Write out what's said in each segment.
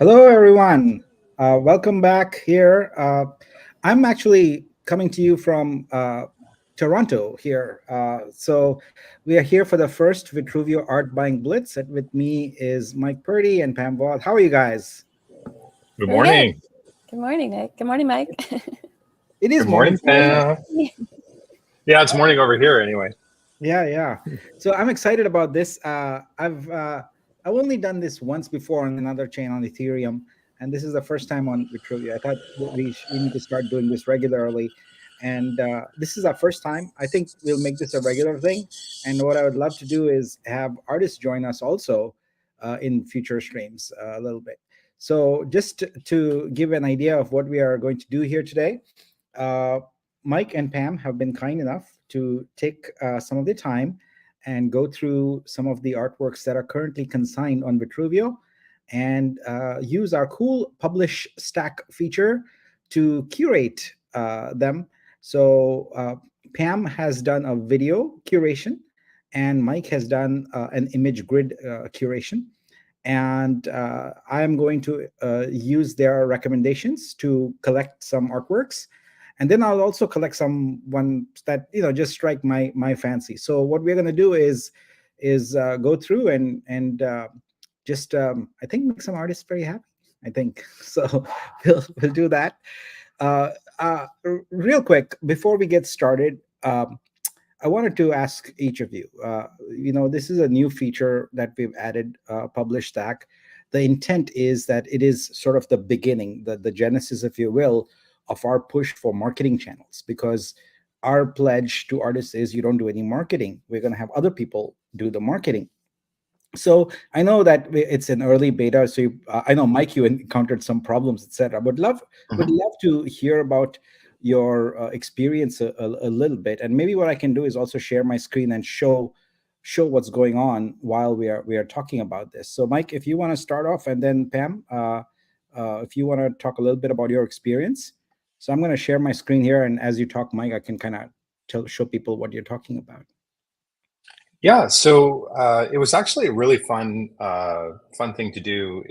Hello, everyone. Welcome back here. I'm actually coming to you from Toronto here. So we are here for the first Vitruveo Art Buying Blitz. And with me is Mike Purdy and Pam Wall. How are you guys? Good Very good. morning. Good morning, Nick. Good morning, Mike. It is Good morning morning, for you, Mike. Pam. Yeah, it's morning over here anyway. Yeah. So I'm excited about this. I've only done this once before on another chain on Ethereum, and this is the first time on Vitruveo. I thought we need to start doing this regularly, and this is our first time. I think we'll make this a regular thing. And what I would love to do is have artists join us also in future streams a little bit. So just to give an idea of what we are going to do here today. Uh, Mike and Pam have been kind enough to take some of the time and go through some of the artworks that are currently consigned on Vitruveo and use our cool publish stack feature to curate them. So Pam has done a video curation and Mike has done an image grid curation. And I'm going to use their recommendations to collect some artworks, and then I'll also collect some ones that just strike my fancy. So what we're going to do is go through and just I think make some artists very happy. I think so. We'll do that. Uh, Real quick before we get started. I wanted to ask each of you. This is a new feature that we've added, Publish Stack. The intent is that it is sort of the beginning, the genesis, if you will, of our push for marketing channels, because our pledge to artists is you don't do any marketing. We're going to have other people do the marketing. So I know that it's an early beta. So I know, Mike, you encountered some problems, etc. Would love to hear about your experience a little bit, and maybe what I can do is also share my screen and show what's going on while we are talking about this. So Mike, if you want to start off, and then Pam, if you want to talk a little bit about your experience. So I'm going to share my screen here, and as you talk, Mike, I can kind of show people what you're talking about. Yeah, so it was actually a really fun thing to do.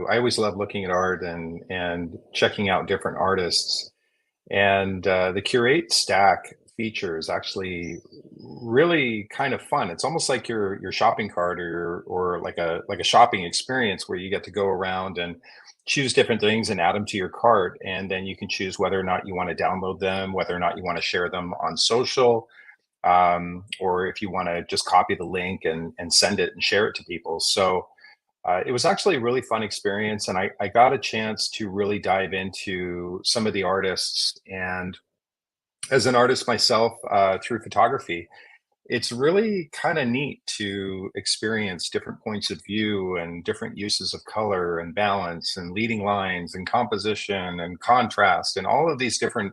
I always love looking at art and checking out different artists, and the curate stack feature is actually really kind of fun. It's almost like your shopping cart or like a shopping experience where you get to go around and choose different things and add them to your cart, and then you can choose whether or not you want to download them, whether or not you want to share them on social, or if you want to just copy the link and send it and share it to people. So it was actually a really fun experience, and I got a chance to really dive into some of the artists. And as an artist myself, through photography, it's really kind of neat to experience different points of view and different uses of color and balance and leading lines and composition and contrast and all of these different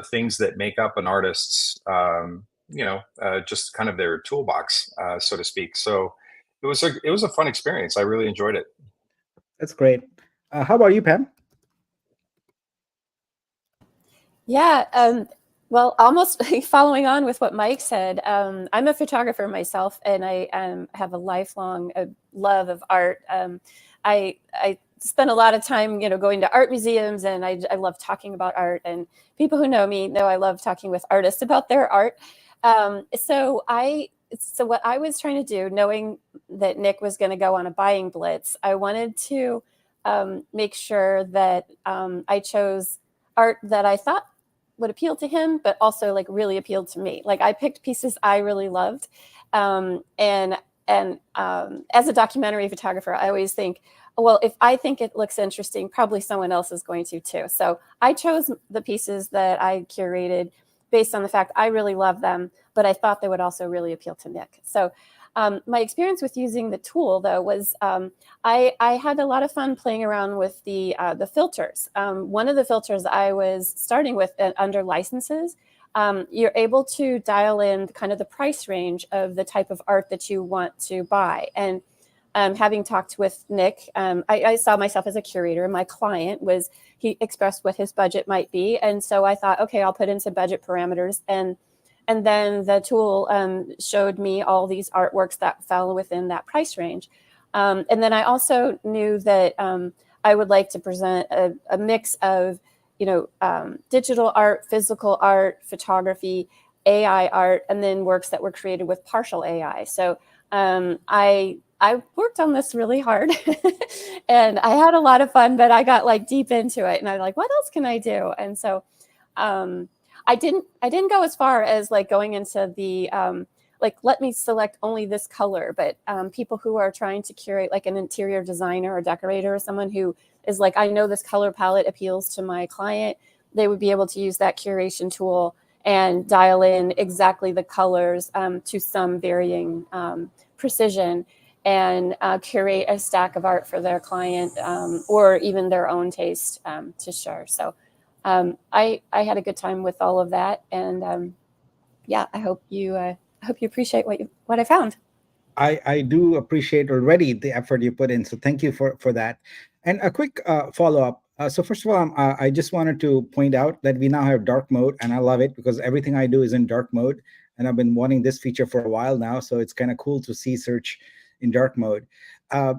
things that make up an artist's, just kind of their toolbox, so to speak. So it was a fun experience. I really enjoyed it. That's great. How about you, Pam? Yeah. Well, almost following on with what Mike said, I'm a photographer myself, and I have a lifelong love of art. I spend a lot of time, going to art museums, and I love talking about art. And people who know me know I love talking with artists about their art. So what I was trying to do, knowing that Nick was going to go on a buying blitz, I wanted to make sure that I chose art that I thought would appeal to him, but also like really appealed to me. Like I picked pieces I really loved. And as a documentary photographer, I always think, well, if I think it looks interesting, probably someone else is going to too. So I chose the pieces that I curated based on the fact I really love them, but I thought they would also really appeal to Nick. So my experience with using the tool, though, was I had a lot of fun playing around with the filters. One of the filters I was starting with under licenses, you're able to dial in kind of the price range of the type of art that you want to buy. And having talked with Nick, I saw myself as a curator. My client he expressed what his budget might be. And so I thought, okay, I'll put in some budget parameters. And then the tool showed me all these artworks that fell within that price range. And then I also knew that I would like to present a mix of, digital art, physical art, photography, AI art, and then works that were created with partial AI. So I worked on this really hard and I had a lot of fun, but I got like deep into it and I'm like, what else can I do? And so I didn't go as far as like going into the like, let me select only this color, but people who are trying to curate, like an interior designer or decorator or someone who is like, I know this color palette appeals to my client, they would be able to use that curation tool and dial in exactly the colors to some varying precision and curate a stack of art for their client or even their own taste to share. So I had a good time with all of that. And yeah, I hope you appreciate what I found. I do appreciate already the effort you put in. So thank you for that. And a quick follow up. So first of all, I just wanted to point out that we now have dark mode, and I love it because everything I do is in dark mode, and I've been wanting this feature for a while now. So it's kind of cool to see search in dark mode. Uh,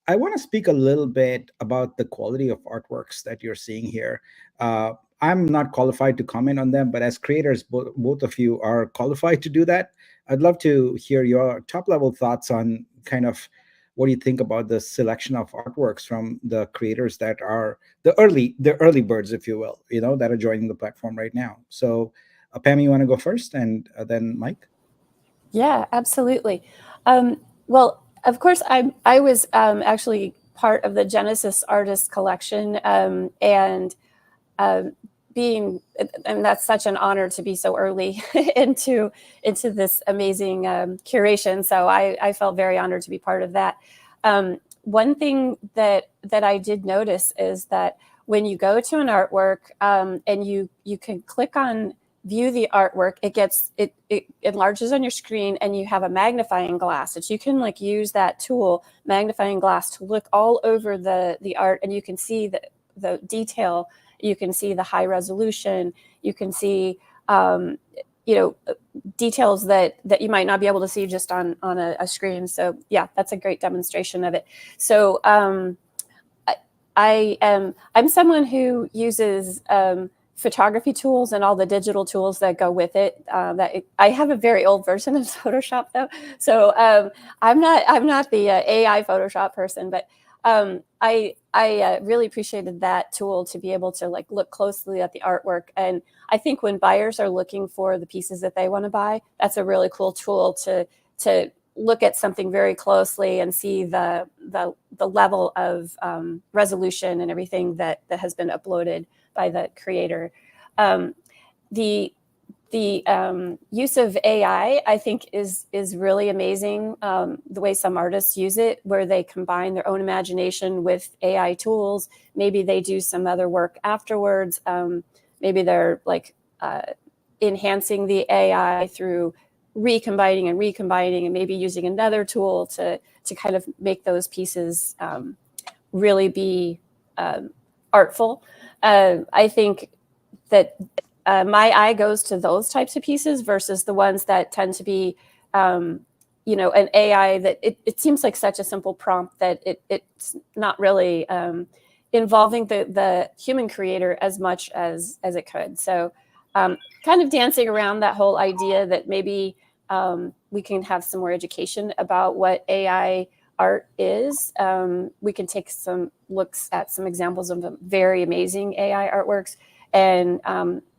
I want to speak a little bit about the quality of artworks that you're seeing here. I'm not qualified to comment on them, but as creators, both of you are qualified to do that. I'd love to hear your top level thoughts on kind of what do you think about the selection of artworks from the creators that are the early birds, if you will, that are joining the platform right now. So, Pam, you want to go first, and then Mike? Yeah, absolutely. Well, of course, I was actually part of the Genesis Artist Collection, and being, and that's such an honor to be so early into this amazing curation. So I felt very honored to be part of that. One thing that I did notice is that when you go to an artwork and you can click on view the artwork, it enlarges on your screen, and you have a magnifying glass that you can like use that tool, magnifying glass, to look all over the art, and you can see the detail. You can see the high resolution. You can see, details that you might not be able to see just on a screen. So yeah, that's a great demonstration of it. So I'm someone who uses photography tools and all the digital tools that go with it. I have a very old version of Photoshop though, so I'm not the AI Photoshop person, but I really appreciated that tool to be able to like look closely at the artwork. And I think when buyers are looking for the pieces that they want to buy, that's a really cool tool to look at something very closely and see the level of resolution and everything that has been uploaded by the creator. The use of AI, I think, is really amazing. The way some artists use it, where they combine their own imagination with AI tools. Maybe they do some other work afterwards. Maybe they're like enhancing the AI through recombining and maybe using another tool to kind of make those pieces really be artful. I think that my eye goes to those types of pieces versus the ones that tend to be, an AI that it seems like such a simple prompt that it's not really involving the human creator as much as it could. So kind of dancing around that whole idea that maybe we can have some more education about what AI art is. We can take some looks at some examples of very amazing AI artworks and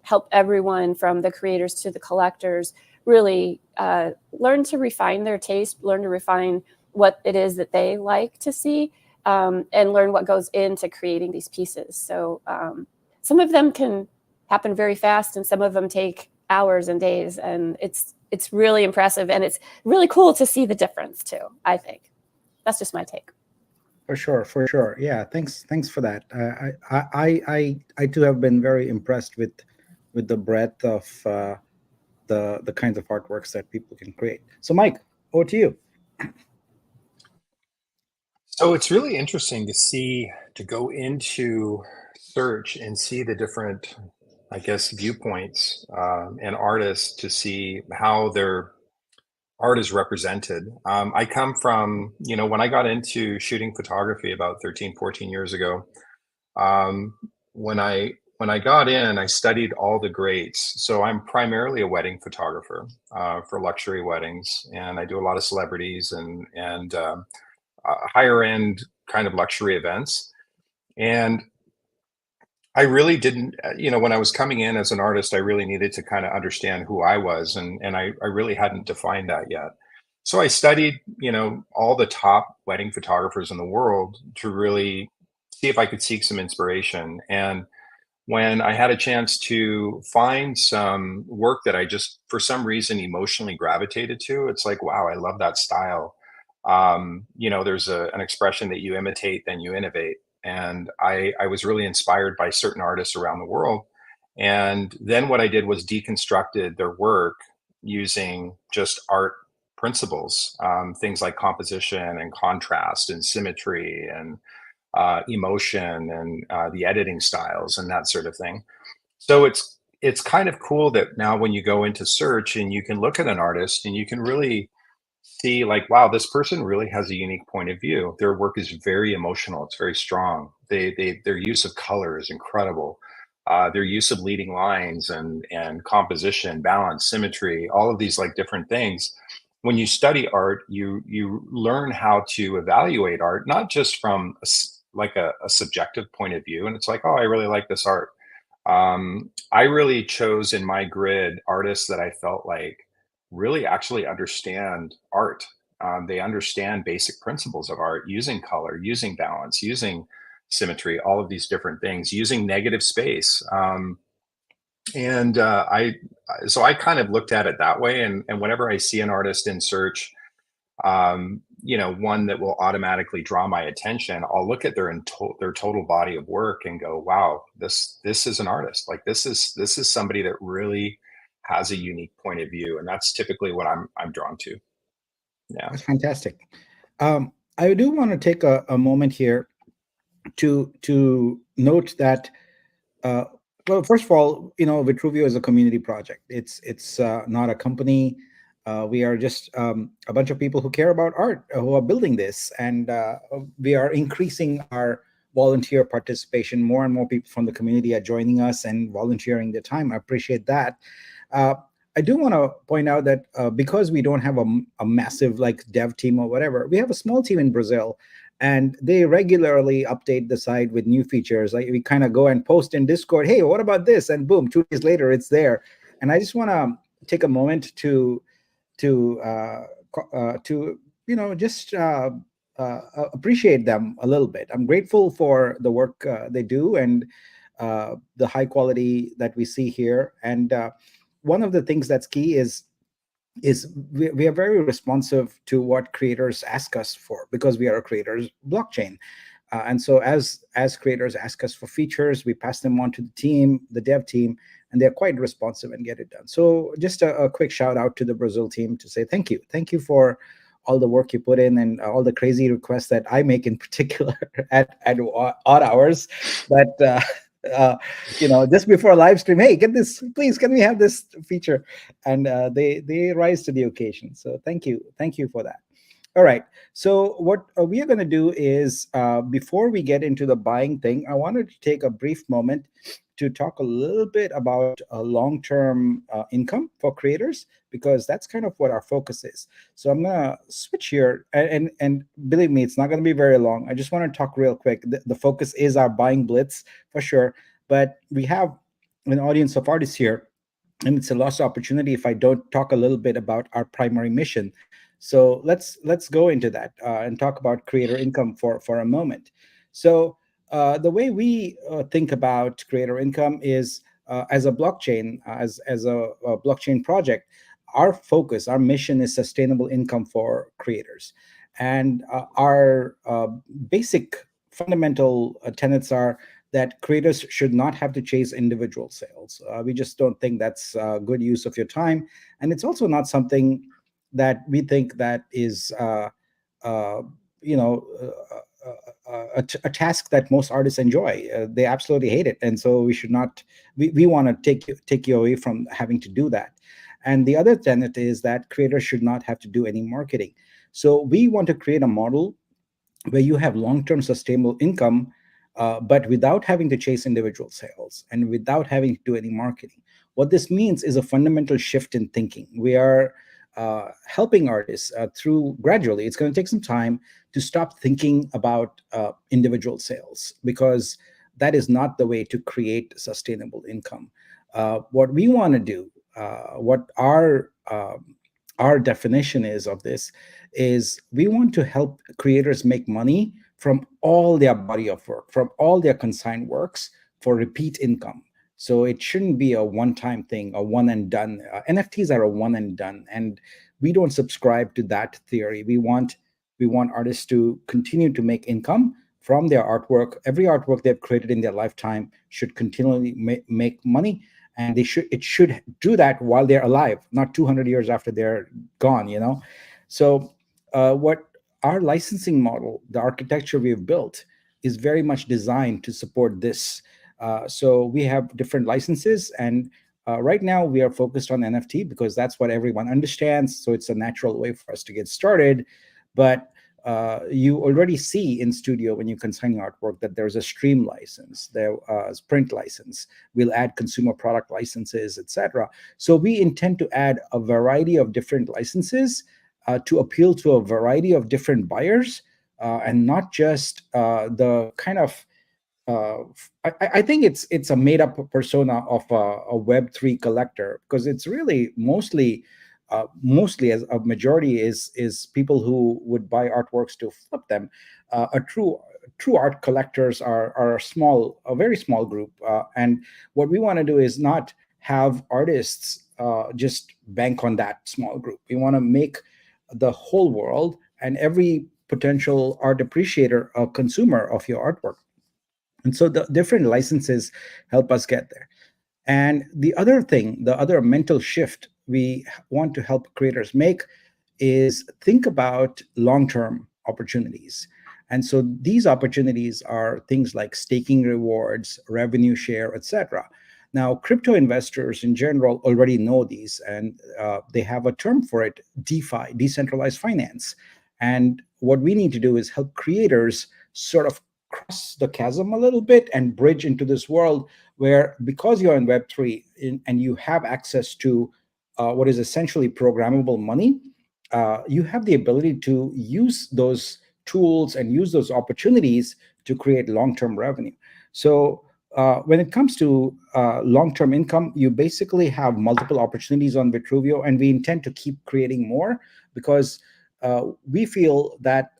help everyone from the creators to the collectors really learn to refine their taste, learn to refine what it is that they like to see, and learn what goes into creating these pieces. So some of them can happen very fast, and some of them take hours and days, and it's really impressive, and it's really cool to see the difference too, I think. That's just my take. For sure. Yeah, thanks for that. I too have been very impressed with the breadth of the kinds of artworks that people can create. So, Mike, over to you. So it's really interesting to go into search and see the different, I guess, viewpoints and artists to see how they're art is represented. I come from, when I got into shooting photography about 13, 14 years ago, um, when I got in, I studied all the greats. So I'm primarily a wedding photographer for luxury weddings, and I do a lot of celebrities and higher end kind of luxury events. And I really didn't, when I was coming in as an artist, I really needed to kind of understand who I was, and I really hadn't defined that yet. So I studied, all the top wedding photographers in the world to really see if I could seek some inspiration. And when I had a chance to find some work that I just, for some reason, emotionally gravitated to, it's like, wow, I love that style. There's an expression that you imitate, then you innovate. And I was really inspired by certain artists around the world. And then what I did was deconstructed their work using just art principles, things like composition and contrast and symmetry and emotion and the editing styles and that sort of thing. So it's kind of cool that now when you go into search and you can look at an artist and you can really see like, wow, this person really has a unique point of view. Their work is very emotional. It's very strong. Their use of color is incredible. Their use of leading lines and composition, balance, symmetry, all of these like different things. When you study art, you learn how to evaluate art, not just from a subjective point of view. And it's like, oh, I really like this art. I really chose in my grid artists that I felt like really actually understand art. They understand basic principles of art, using color, using balance, using symmetry, all of these different things, using negative space. And so I kind of looked at it that way. And whenever I see an artist in search, one that will automatically draw my attention, I'll look at their total body of work and go, wow, this is an artist. Like this is somebody that really has a unique point of view, and that's typically what I'm drawn to. Yeah, That's fantastic. I do want to take a moment here to note that well, first of all, Vitruveo is a community project. It's not a company. We are just a bunch of people who care about art who are building this, and we are increasing our volunteer participation. More and more people from the community are joining us and volunteering their time. I appreciate that. I do want to point out that because we don't have a massive like dev team or whatever, we have a small team in Brazil, and they regularly update the site with new features. Like we kind of go and post in Discord, hey, what about this? And boom, 2 days later, it's there. And I just want to take a moment to just appreciate them a little bit. I'm grateful for the work they do and the high quality that we see here. And one of the things that's key is we are very responsive to what creators ask us for, because we are a creators blockchain. And so as creators ask us for features, we pass them on to the dev team, and they're quite responsive and get it done. So just a quick shout out to the Brazil team to say thank you. Thank you for all the work you put in and all the crazy requests that I make in particular at odd hours. But just before a live stream, hey, get this, please, can we have this feature? And they rise to the occasion. So thank you for that. All right, so what we are going to do is before we get into the buying thing, I wanted to take a brief moment to talk a little bit about long-term income for creators, because that's kind of what our focus is. So I'm going to switch here, and believe me, it's not going to be very long. I just want to talk real quick. The focus is our buying blitz for sure, but we have an audience of artists here, and it's a lost opportunity if I don't talk a little bit about our primary mission. So let's go into that and talk about creator income for a moment. So the way we think about creator income is as a blockchain, as a blockchain project. Our focus, our mission is sustainable income for creators, and our basic fundamental tenets are that creators should not have to chase individual sales. We just don't think that's a good use of your time, and it's also not something that we think that is a task that most artists enjoy. They absolutely hate it, and so we should not. We want to take you away from having to do that. And the other tenet is that creators should not have to do any marketing. So we want to create a model where you have long-term sustainable income, but without having to chase individual sales and without having to do any marketing. What this means is a fundamental shift in thinking. We are helping artists through gradually. It's going to take some time to stop thinking about individual sales, because that is not the way to create sustainable income. What we want to do, what our definition is of this, is we want to help creators make money from all their body of work, from all their consigned works, for repeat income. So it shouldn't be a one-time thing, a one and done. NFTs are a one and done, and we don't subscribe to that theory. We want artists to continue to make income from their artwork. Every artwork they've created in their lifetime should continually make money, and it should do that while they're alive, not 200 years after they're gone. So what our licensing model, the architecture we've built, is very much designed to support this. So we have different licenses, and right now we are focused on NFT because that's what everyone understands. So it's a natural way for us to get started. But you already see in studio, when you consign artwork, that there's a stream license, there's print license. We'll add consumer product licenses, etc. So we intend to add a variety of different licenses to appeal to a variety of different buyers, and not just the kind of I think it's a made up persona of a Web3 collector, because it's really mostly as a majority is people who would buy artworks to flip them. A true art collectors are a very small group, and what we want to do is not have artists just bank on that small group. We want to make the whole world and every potential art appreciator a consumer of your artwork. And so the different licenses help us get there. And the other mental shift we want to help creators make is think about long-term opportunities. And so these opportunities are things like staking rewards, revenue share, etc. Now, crypto investors in general already know these, and they have a term for it: DeFi, decentralized finance. And what we need to do is help creators sort of cross the chasm a little bit and bridge into this world where, because you're in Web3 and you have access to what is essentially programmable money, you have the ability to use those tools and use those opportunities to create long-term revenue. So when it comes to long-term income, you basically have multiple opportunities on Vitruveo, and we intend to keep creating more, because we feel that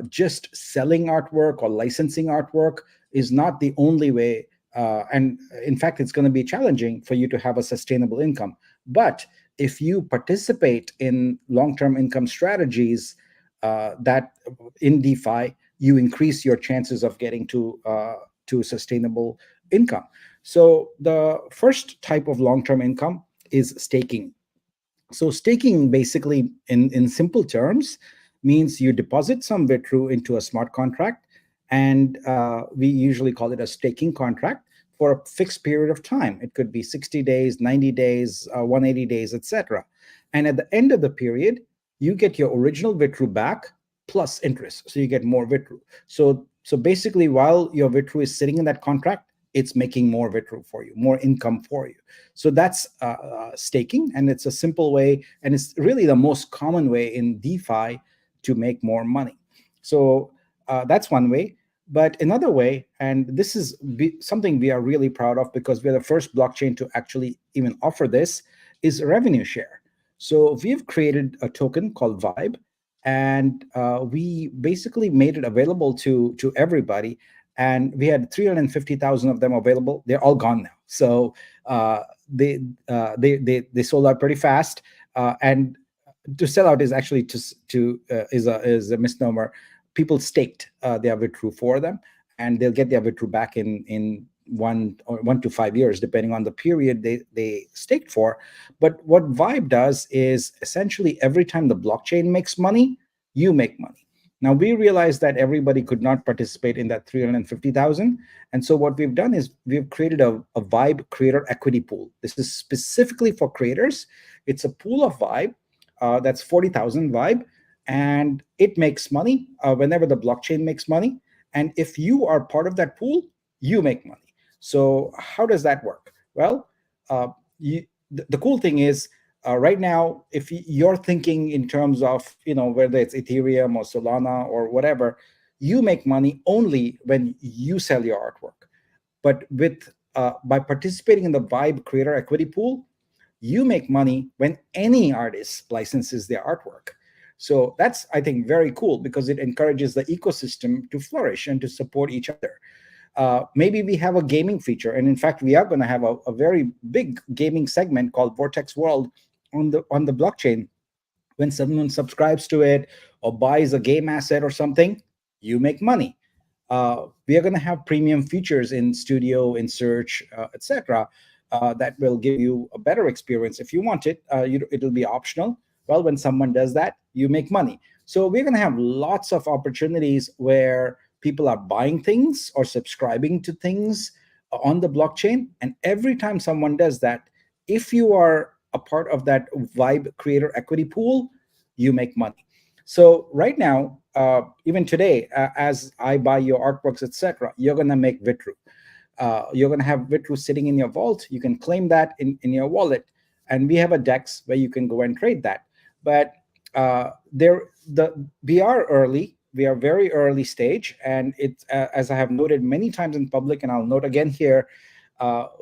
just selling artwork or licensing artwork is not the only way. And in fact, it's going to be challenging for you to have a sustainable income. But if you participate in long-term income strategies that in DeFi, you increase your chances of getting to sustainable income. So the first type of long-term income is staking. So staking, basically, in simple terms, means you deposit some Vitru into a smart contract, and we usually call it a staking contract for a fixed period of time. It could be 60 days, 90 days, 180 days, etc. And at the end of the period, you get your original Vitru back plus interest. So you get more Vitru. So basically, while your Vitru is sitting in that contract, it's making more Vitru for you, more income for you. So that's staking, and it's a simple way, and it's really the most common way in DeFi to make more money. So that's one way. But another way, and this is something we are really proud of because we're the first blockchain to actually even offer this, is revenue share. So we've created a token called Vibe, and we basically made it available to everybody. And we had 350,000 of them available. They're all gone now. So they sold out pretty fast. And to sell out is actually is a misnomer. People staked their Vitru for them, and they'll get their Vitru back in 1 to 5 years, depending on the period they staked for. But what Vibe does is essentially every time the blockchain makes money, you make money. Now we realized that everybody could not participate in that 350,000. And so what we've done is we've created a Vibe creator equity pool. This is specifically for creators. It's a pool of Vibe that's 40,000 Vibe, and it makes money whenever the blockchain makes money. And if you are part of that pool, you make money. So how does that work? Well, the cool thing is right now, if you're thinking in terms of, whether it's Ethereum or Solana or whatever, you make money only when you sell your artwork. But by participating in the Vibe creator equity pool, you make money when any artist licenses their artwork. So that's, I think, very cool because it encourages the ecosystem to flourish and to support each other. Maybe we have a gaming feature, and in fact, we are going to have a very big gaming segment called Vortex World on the blockchain. When someone subscribes to it or buys a game asset or something, you make money. We are going to have premium features in Studio, in Search, etc. That will give you a better experience. If you want it, it'll be optional. Well, when someone does that, you make money. So we're going to have lots of opportunities where people are buying things or subscribing to things on the blockchain. And every time someone does that, if you are a part of that Vibe creator equity pool, you make money. So right now, even today, as I buy your artworks, etc., you're going to make Vitru. You're going to have Vitru sitting in your vault. You can claim that in your wallet. And we have a DEX where you can go and trade that. But we are early. We are very early stage. And it's, as I have noted many times in public, and I'll note again here,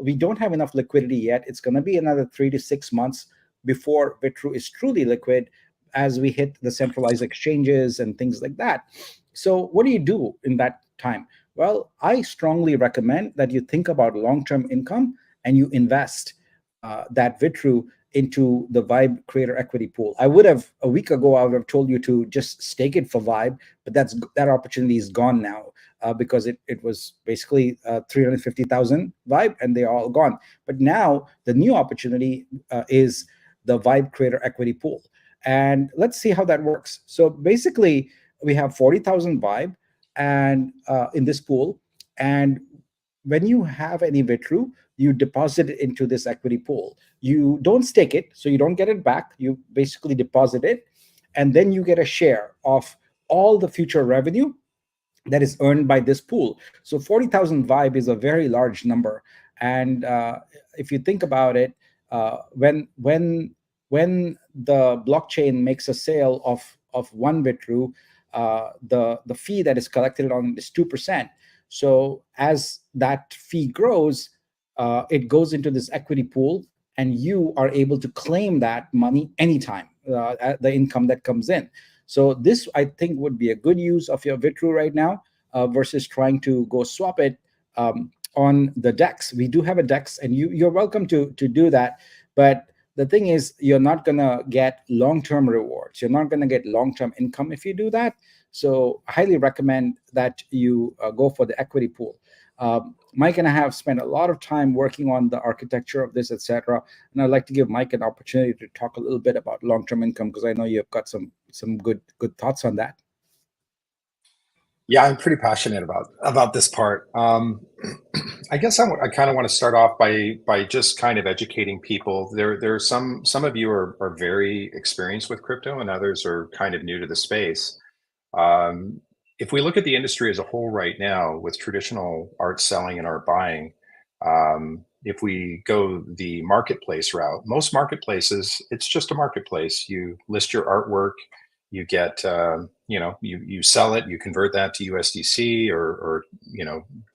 we don't have enough liquidity yet. It's going to be another 3 to 6 months before Vitru is truly liquid as we hit the centralized exchanges and things like that. So what do you do in that time? Well, I strongly recommend that you think about long-term income and you invest that Vitru into the Vibe creator equity pool. I would have, a week ago, I would have told you to just stake it for Vibe, but that opportunity is gone now because it was basically 350,000 Vibe and they're all gone. But now the new opportunity is the Vibe creator equity pool. And let's see how that works. So basically, we have 40,000 Vibe and in this pool. And when you have any Vitru, you deposit it into this equity pool. You don't stake it, so you don't get it back. You basically deposit it, and then you get a share of all the future revenue that is earned by this pool. So 40,000 Vibe is a very large number. And if you think about it, when the blockchain makes a sale of one Vitru, the fee that is collected on is 2%. So as that fee grows, it goes into this equity pool, and you are able to claim that money anytime, the income that comes in. So this, I think, would be a good use of your Vitru right now versus trying to go swap it on the DEX. We do have a DEX, and you're welcome to do that. But the thing is, you're not going to get long-term rewards. You're not going to get long-term income if you do that. So I highly recommend that you go for the equity pool. Mike and I have spent a lot of time working on the architecture of this, etc. And I'd like to give Mike an opportunity to talk a little bit about long-term income, because I know you've got some good thoughts on that. Yeah, I'm pretty passionate about this part. I guess I kind of want to start off by just kind of educating people. There are some of you are very experienced with crypto, and others are kind of new to the space. If we look at the industry as a whole right now, with traditional art selling and art buying, if we go the marketplace route, most marketplaces, it's just a marketplace. You list your artwork, you get, you sell it, you convert that to USDC or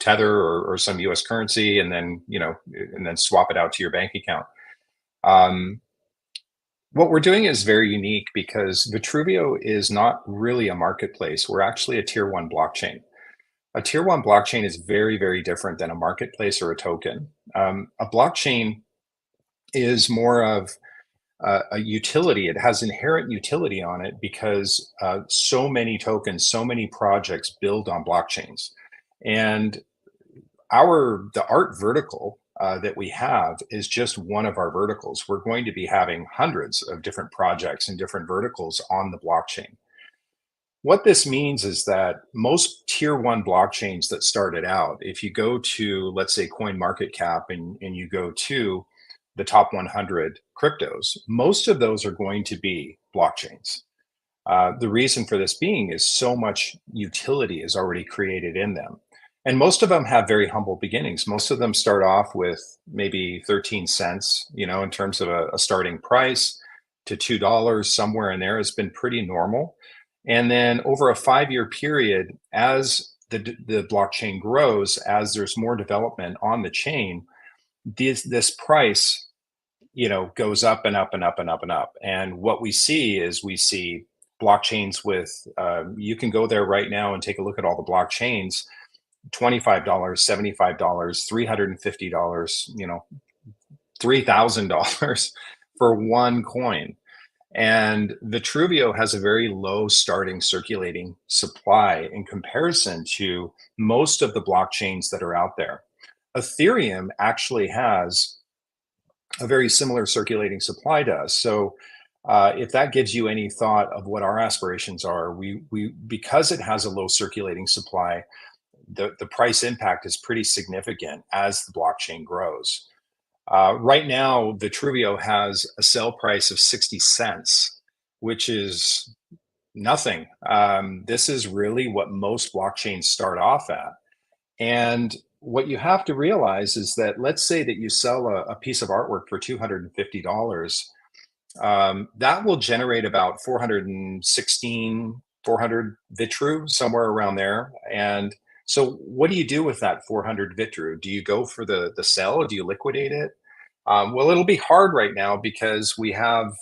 Tether or some US currency, and then, and then swap it out to your bank account. What we're doing is very unique because Vitruveo is not really a marketplace. We're actually a tier 1 blockchain. A tier 1 blockchain is very, very different than a marketplace or a token. A blockchain is more of a utility. It has inherent utility on it because so many tokens, so many projects build on blockchains. And the art vertical that we have is just one of our verticals. We're going to be having hundreds of different projects and different verticals on the blockchain. what this means is that most tier one blockchains that started out, if you go to, let's say, CoinMarketCap and you go to the top 100 cryptos, most of those are going to be blockchains. The reason for this being is so much utility is already created in them. And most of them have very humble beginnings. Most of them start off with maybe 13 cents, you know, in terms of a starting price, to $2, somewhere in there has been pretty normal. And then over a 5-year period, as the blockchain grows, as there's more development on the chain, this price, you know, goes up and up and up and up and up. And what we see is blockchains with, you can go there right now and take a look at all the blockchains, $25, $75, $350, you know, $3,000 for one coin. And Vitruveo has a very low starting circulating supply in comparison to most of the blockchains that are out there. Ethereum actually has a very similar circulating supply to us. So if that gives you any thought of what our aspirations are, we because it has a low circulating supply, the price impact is pretty significant as the blockchain grows. Right now, Vitruveo has a sell price of 60 cents, which is nothing. This is really what most blockchains start off at. And what you have to realize is that, let's say that you sell a piece of artwork for $250, that will generate about 400 Vitru, somewhere around there. And so what do you do with that 400 Vitru? Do you go for the sell, or do you liquidate it? Well, it'll be hard right now because we don't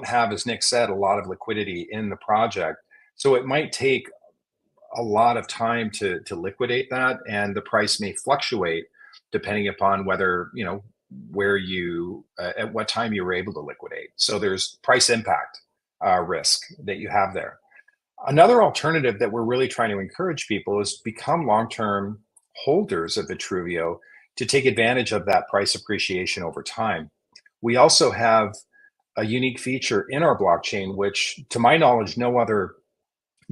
have, as Nick said, a lot of liquidity in the project. So it might take a lot of time to liquidate that, and the price may fluctuate depending upon whether, you know, where you, at what time you were able to liquidate. So there's price impact risk that you have there. Another alternative that we're really trying to encourage people is become long-term holders of Vitruveo to take advantage of that price appreciation over time. We also have a unique feature in our blockchain, which to my knowledge, no other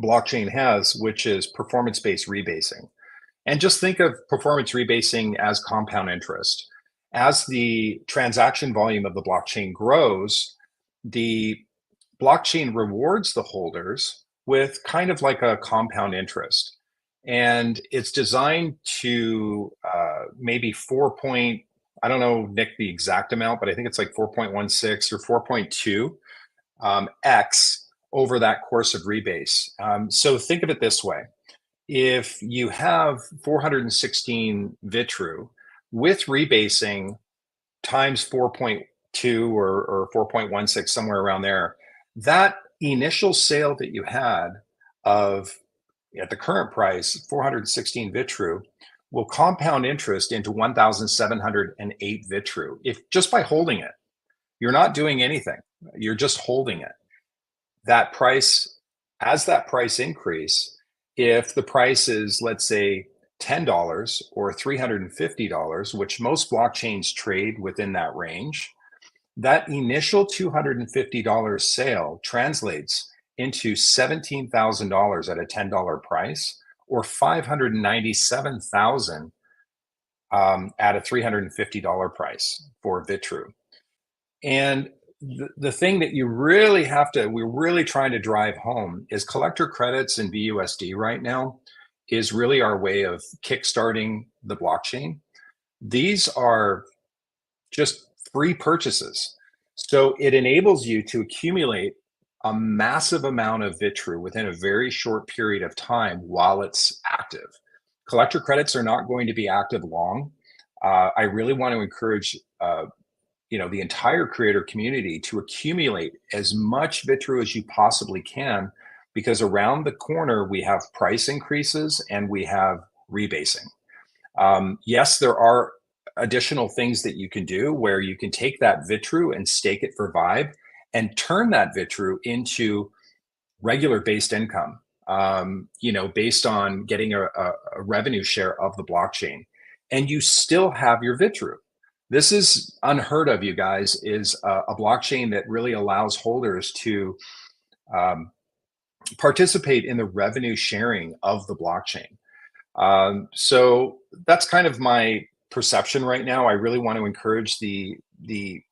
blockchain has, which is performance-based rebasing. And just think of performance rebasing as compound interest. As the transaction volume of the blockchain grows, the blockchain rewards the holders with kind of like a compound interest. And it's designed to maybe I don't know, Nick, the exact amount, but I think it's like 4.16 or 4.2 X over that course of rebase. So think of it this way. If you have 416 Vitru with rebasing times 4.2 or 4.16, somewhere around there, that initial sale that you had of, at the current price, 416 Vitru, will compound interest into 1,708 Vitru, if just by holding it. You're not doing anything. You're just holding it. That price, as that price increase, if the price is, let's say, $10 or $350, which most blockchains trade within that range, that initial $250 sale translates into $17,000 at a $10 price, or $597,000 at a $350 price for Vitru. And the thing that you really we're really trying to drive home is collector credits in BUSD right now is really our way of kickstarting the blockchain. These are just free purchases. So it enables you to accumulate a massive amount of Vitru within a very short period of time while it's active. Collector credits are not going to be active long. I really want to encourage the entire creator community to accumulate as much Vitru as you possibly can, because around the corner we have price increases and we have rebasing. Yes, there are additional things that you can do where you can take that Vitru and stake it for Vibe and turn that Vitru into regular based income, based on getting a revenue share of the blockchain. And you still have your Vitru. This is unheard of, you guys, is a blockchain that really allows holders to participate in the revenue sharing of the blockchain. So that's kind of my perception right now. I really want to encourage the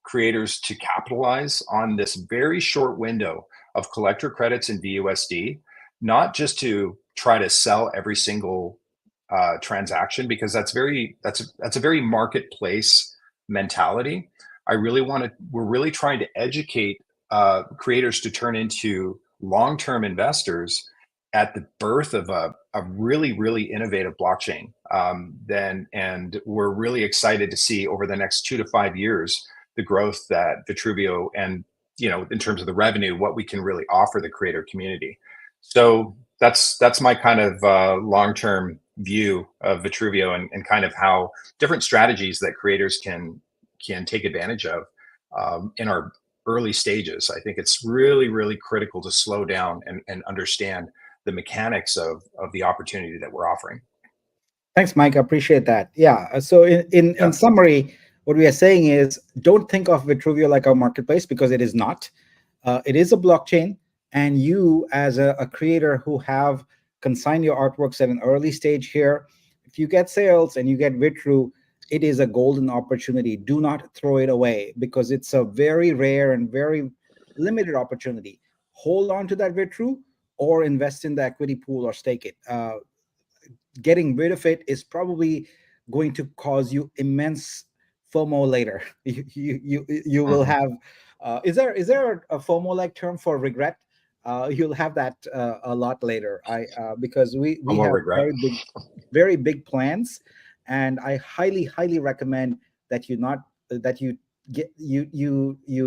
creators to capitalize on this very short window of collector credits in VUSD, not just to try to sell every single transaction, because that's a very marketplace mentality. We're really trying to educate creators to turn into long-term investors at the birth of a really, really innovative blockchain. And we're really excited to see over the next 2 to 5 years the growth that Vitruveo, and in terms of the revenue, what we can really offer the creator community. So that's my kind of long-term view of Vitruveo, and kind of how different strategies that creators can take advantage of in our early stages. I think it's really, really critical to slow down and understand the mechanics of the opportunity that we're offering. Thanks, Mike. I appreciate that. Yeah. So in summary, what we are saying is, don't think of Vitruveo like a marketplace, because it is not. It is a blockchain, and you, as a creator who have consigned your artworks at an early stage here, if you get sales and you get Vitru, it is a golden opportunity. Do not throw it away, because it's a very rare and very limited opportunity. Hold on to that Vitru, or invest in the equity pool, or stake it. Getting rid of it is probably going to cause you immense FOMO later. You will have. Is there a FOMO like term for regret? You'll have that a lot later. Because we have regret. very big plans, and I highly recommend that you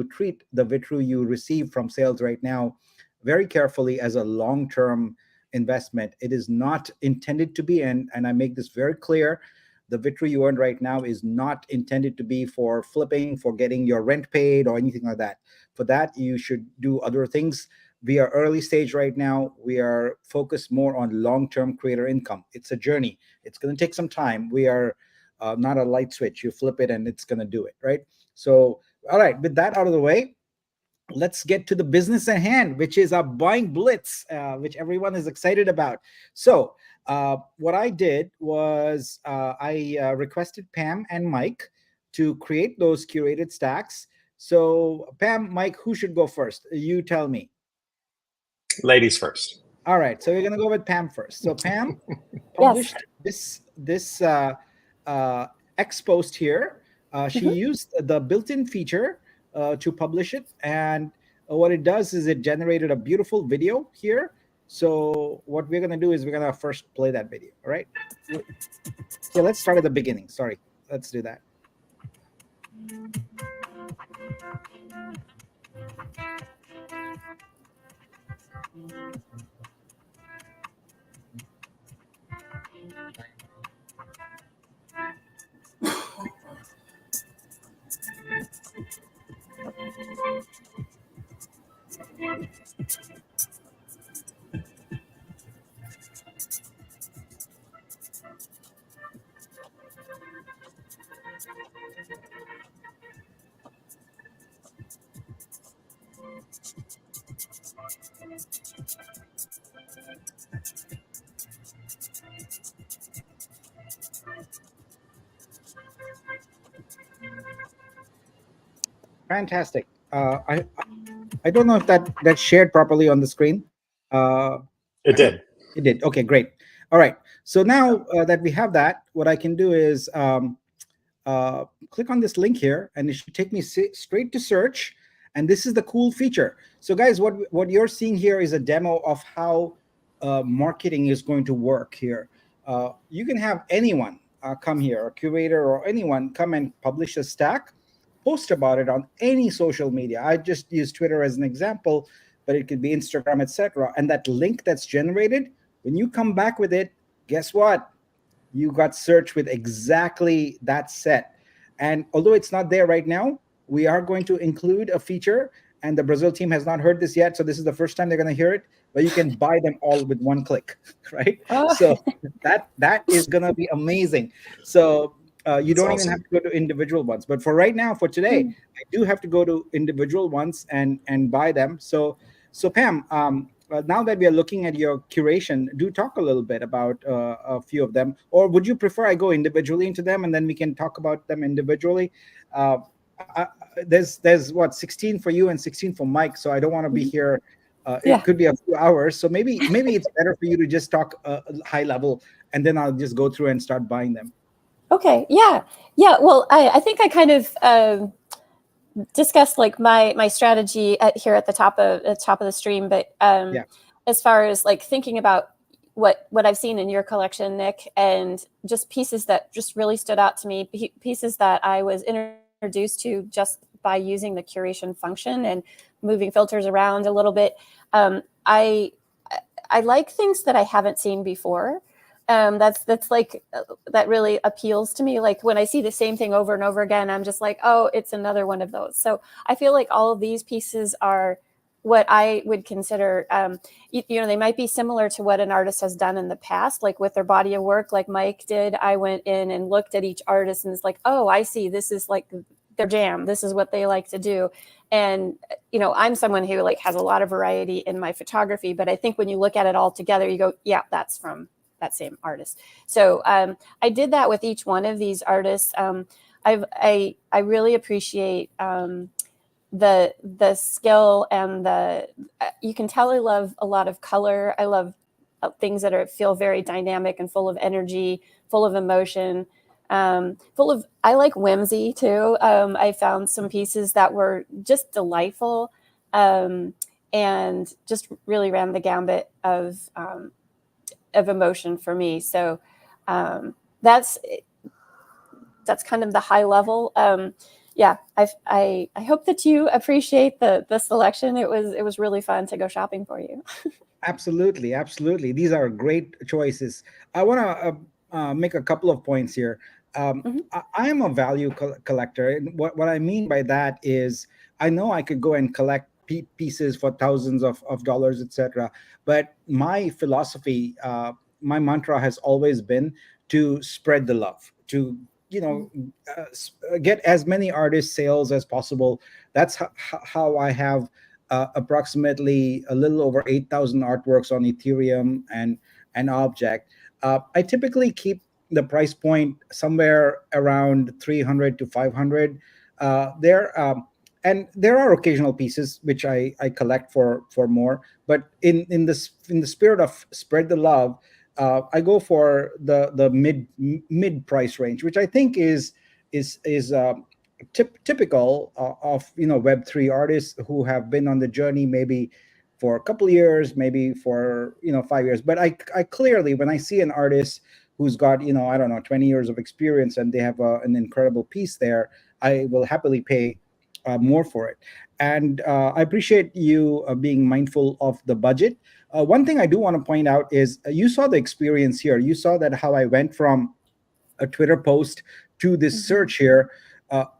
treat the Vitru you receive from sales right now very carefully as a long-term investment. It is not intended to be, and I make this very clear, the Vitru you earn right now is not intended to be for flipping, for getting your rent paid, or anything like that. For that, you should do other things. We are early stage right now. We are focused more on long-term creator income. It's a journey. It's going to take some time. We are not a light switch. You flip it and it's going to do it, right? So, all right, with that out of the way, let's get to the business at hand, which is our buying blitz, which everyone is excited about. So what I did was I requested Pam and Mike to create those curated stacks. So Pam, Mike, who should go first? You tell me. Ladies first. All right, so we're going to go with Pam first. So Pam published this X post here. She used the built-in feature to publish it, and what it does is it generated a beautiful video here. So what we're going to do is we're going to first play that video. All right, so let's start at the beginning. Sorry, let's do that. Fantastic. I don't know if that's shared properly on the screen. It did. It did. Okay, great. All right. So now that we have that, what I can do is click on this link here, and it should take me straight to search. And this is the cool feature. So guys, what you're seeing here is a demo of how marketing is going to work here. You can have anyone come here, a curator or anyone come and publish a stack, post about it on any social media. I just use Twitter as an example, but it could be Instagram, etc. And that link that's generated, when you come back with it, guess what? You got searched with exactly that set. And although it's not there right now, we are going to include a feature, and the Brazil team has not heard this yet, so this is the first time they're going to hear it, but you can buy them all with one click, right? Oh. So that is going to be amazing. So you don't even have to go to individual ones. But for right now, for today, I do have to go to individual ones and buy them. So Pam, now that we are looking at your curation, do talk a little bit about a few of them, or would you prefer I go individually into them and then we can talk about them individually? Uh, I, there's what 16 for you and 16 for Mike, so I don't want to be here. It Yeah. could be a few hours, so maybe it's better for you to just talk high level, and then I'll just go through and start buying them. Okay. Yeah. Yeah. Well, I think I kind of discussed like my strategy here at the top of the stream, but Yeah. as far as like thinking about what I've seen in your collection, Nick, and just pieces that just really stood out to me, pieces that I was introduced to just by using the curation function and moving filters around a little bit. I like things that I haven't seen before. That's like that really appeals to me. Like when I see the same thing over and over again, I'm just like, oh, it's another one of those. So I feel like all of these pieces are what I would consider, you know, they might be similar to what an artist has done in the past, like with their body of work, like Mike did. I went in and looked at each artist and it's like, oh, I see, this is like their jam. This is what they like to do. And, you know, I'm someone who like has a lot of variety in my photography, but I think when you look at it all together, you go, yeah, that's from that same artist. So I did that with each one of these artists. I really appreciate the skill and you can tell I love a lot of color. I love things that feel very dynamic and full of energy, full of emotion, I like whimsy too. I found some pieces that were just delightful, and just really ran the gambit of emotion for me. So that's kind of the high level. Yeah, I hope that you appreciate the selection. It was really fun to go shopping for you. Absolutely, absolutely. These are great choices. I want to make a couple of points here. I am a value collector, and what I mean by that is I know I could go and collect pieces for thousands of dollars, etc. But my philosophy, my mantra has always been to spread the love, to get as many artist sales as possible. That's how I have approximately a little over 8,000 artworks on Ethereum and an object. I typically keep the price point somewhere around 300 to 500 there. And there are occasional pieces which I collect for more, but in the spirit of spread the love, I go for the mid price range, which I think is typical of Web3 artists who have been on the journey maybe for a couple of years, maybe for 5 years. But I clearly, when I see an artist who's got I don't know 20 years of experience and they have an incredible piece there, I will happily pay more for it. And I appreciate you being mindful of the budget. One thing I do want to point out is you saw the experience here. You saw that how I went from a Twitter post to this search here.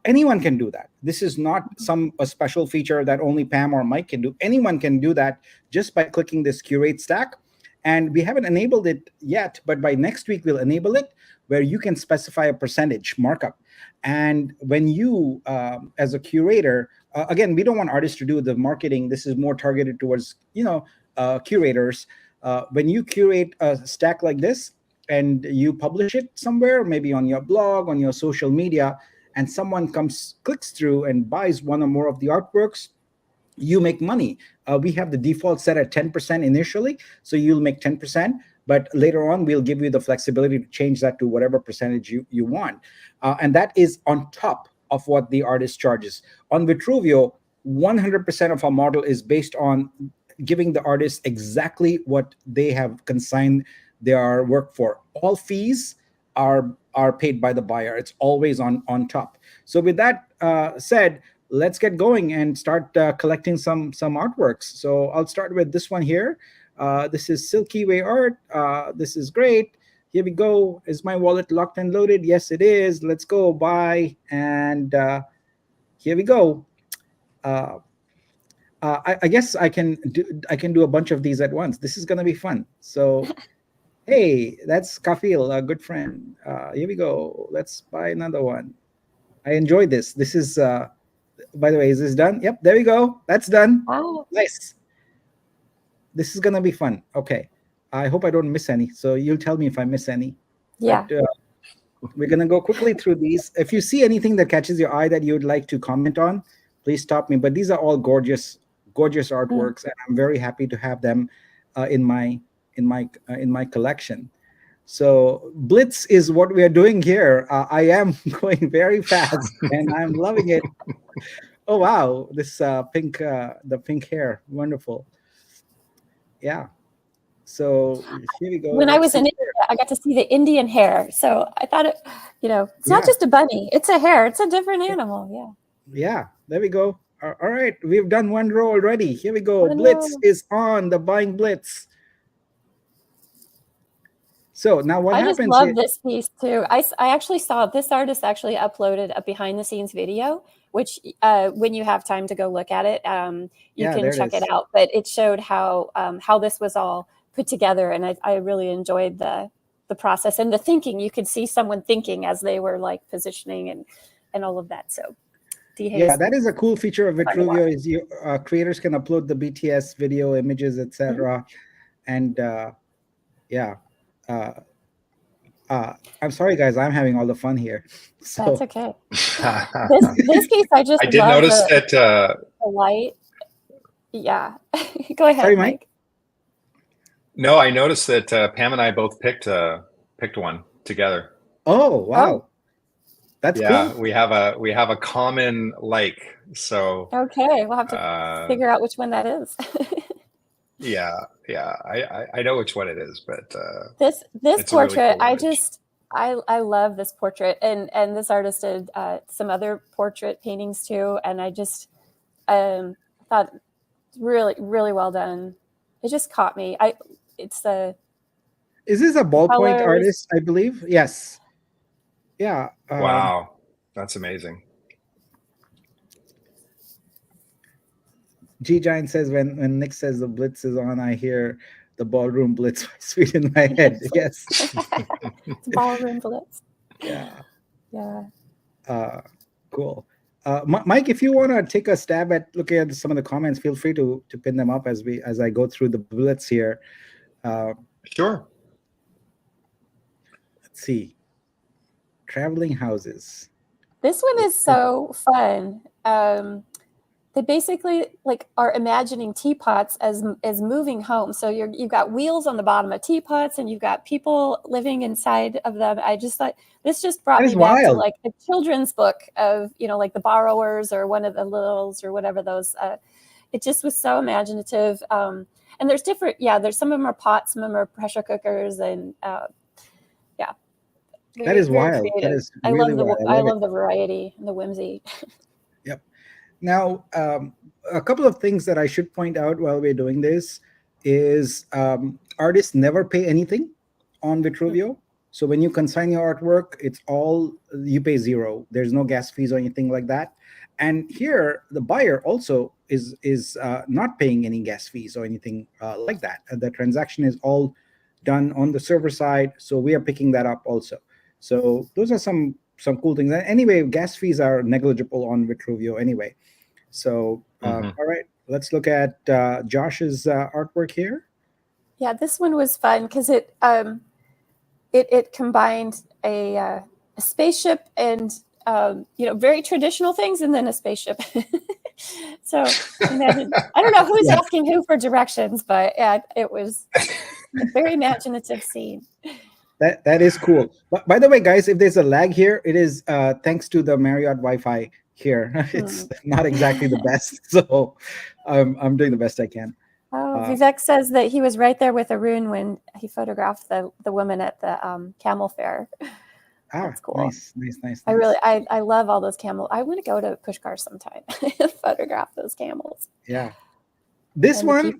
Anyone can do that. This is not a special feature that only Pam or Mike can do. Anyone can do that just by clicking this curate stack. And we haven't enabled it yet, but by next week we'll enable it, where you can specify a percentage markup. And when you, as a curator, again, we don't want artists to do the marketing. This is more targeted towards curators. When you curate a stack like this and you publish it somewhere, maybe on your blog, on your social media, and someone clicks through and buys one or more of the artworks, you make money. We have the default set at 10% initially, so you'll make 10%, but later on we'll give you the flexibility to change that to whatever percentage you want. And that is on top of what the artist charges. On Vitruveo, 100% of our model is based on giving the artist exactly what they have consigned their work for. All fees are paid by the buyer. It's always on top. So with that said, let's get going and start collecting some artworks. So I'll start with this one here. This is Silky Way art. This is great. Here we go. Is my wallet locked and loaded? Yes, it is. Let's go buy. And here we go. I guess I can do a bunch of these at once. This is gonna be fun. So, hey, that's Kafil, a good friend. Here we go. Let's buy another one. I enjoyed this. This is. By the way, is this done? Yep, there we go. That's done. Wow. Nice. this is gonna be fun. Okay, I hope I don't miss any. So you'll tell me if I miss any. Yeah. But, we're gonna go quickly through these. If you see anything that catches your eye that you'd like to comment on, please stop me. But these are all gorgeous, gorgeous artworks, and I'm very happy to have them in my collection. So Blitz is what we are doing here. I am going very fast, and I'm loving it. Oh wow, this pink, the pink hair, wonderful. Yeah. So here we go. When I Let's was see. in India, I got to see the Indian hare. So I thought it's Yeah. not just a bunny, it's a hare. It's a different animal. Yeah. Yeah, there we go. All right, we've done one row already. Here we go. One Blitz row. is on the buying Blitz. So now what I just happens love here? this piece too. I actually saw this artist actually uploaded a behind the scenes video, which when you have time to go look at it, you Yeah, can there it check it is. out. But it showed how this was all put together, and I really enjoyed the process and the thinking. You could see someone thinking as they were like positioning and all of that. So Yeah, that is a cool feature of fun to Vitruveo watch. is you creators can upload the BTS video images, etc. And yeah, uh, I'm sorry guys, I'm having all the fun here. So That's okay. This piece I just I did love notice that. the light. Yeah. Go ahead, sorry, Mike. No, I noticed that Pam and I both picked one together. Oh wow, that's Yeah, cool. we have a common like. So Okay, we'll have to figure out which one that is. yeah, I know which one it is, but this it's a really portrait, cool image. I love this portrait, and this artist did some other portrait paintings too, and I just thought really, really well done. It just caught me. Is this a ballpoint colors. artist? I believe. Yes. Yeah. Wow, that's amazing. G Giant says when Nick says the Blitz is on, I hear the ballroom Blitz sweet in my head. Yes. It's ballroom Blitz. Yeah. Yeah. Cool. Mike, if you want to take a stab at looking at some of the comments, feel free to pin them up as I go through the Blitz here. Sure. Let's see. Traveling houses. This one is so fun. They basically like are imagining teapots as moving homes. So you've got wheels on the bottom of teapots, and you've got people living inside of them. I just thought this just brought me back to like a children's book of like The Borrowers or One of the Littles or whatever those. It just was so imaginative. And there's different. Yeah, there's some of them are pots, some of them are pressure cookers, and yeah. That is wild. Creative. That is really wild. I love the variety and the whimsy. Yep. Now, a couple of things that I should point out while we're doing this is artists never pay anything on Vitruveo. So when you consign your artwork, you pay zero. There's no gas fees or anything like that. And here, the buyer also is not paying any gas fees or anything like that. The transaction is all done on the server side. So we are picking that up also. So those are some cool things. Anyway, gas fees are negligible on Vitruveo anyway. So, all right, let's look at Josh's artwork here. Yeah, this one was fun because it combined a spaceship and very traditional things, and then a spaceship. So imagine, I don't know who's asking who for directions, but yeah, it was a very imaginative scene. That is cool. But by the way, guys, if there's a lag here, it is thanks to the Marriott Wi-Fi here. It's not exactly the best, so I'm doing the best I can. Vivek says that he was right there with Arun when he photographed the woman at the camel fair. That's cool. Nice. I love all those camels. I want to go to Pushkar sometime and photograph those camels. Yeah. This one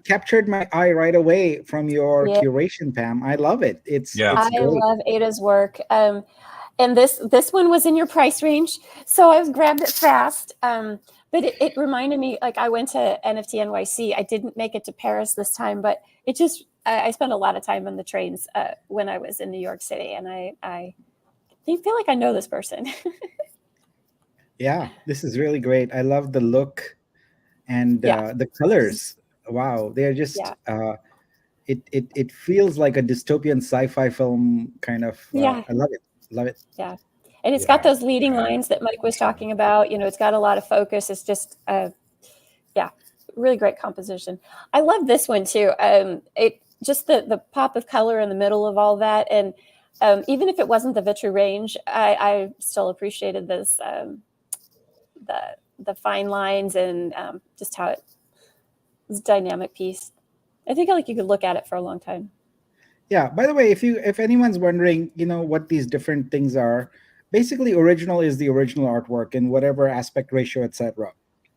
captured my eye right away from your curation, Pam. I love it. I love Ada's work. And this one was in your price range, so I grabbed it fast. But it reminded me, like I went to NFT NYC. I didn't make it to Paris this time, but it just I spent a lot of time on the trains when I was in New York City, and I feel like I know this person. Yeah, this is really great. I love the look and the colors. wow, they're just Yeah. it feels like a dystopian sci-fi film kind of. Yeah. I love it. Love it. Yeah. And it's got Yeah, those leading yeah, lines that Mike was talking about. It's got a lot of focus. It's just, yeah, really great composition. I love this one too. It just the pop of color in the middle of all that, and even if it wasn't the Vitru range, I still appreciated this the fine lines and just how it was a dynamic piece. I think like you could look at it for a long time. Yeah. By the way, if anyone's wondering, what these different things are, basically, original is the original artwork in whatever aspect ratio, etc.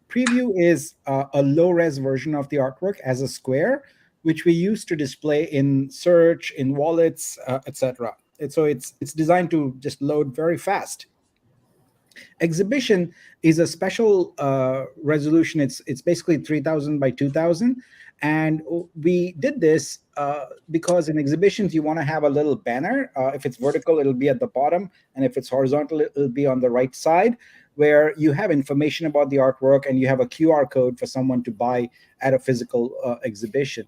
Preview is a low res version of the artwork as a square, which we use to display in search, in wallets, etc. So it's designed to just load very fast. Exhibition is a special resolution. It's basically 3000 by 2000, and we did this because in exhibitions you want to have a little banner. If it's vertical, it'll be at the bottom, and if it's horizontal, it'll be on the right side, where you have information about the artwork and you have a QR code for someone to buy at a physical exhibition.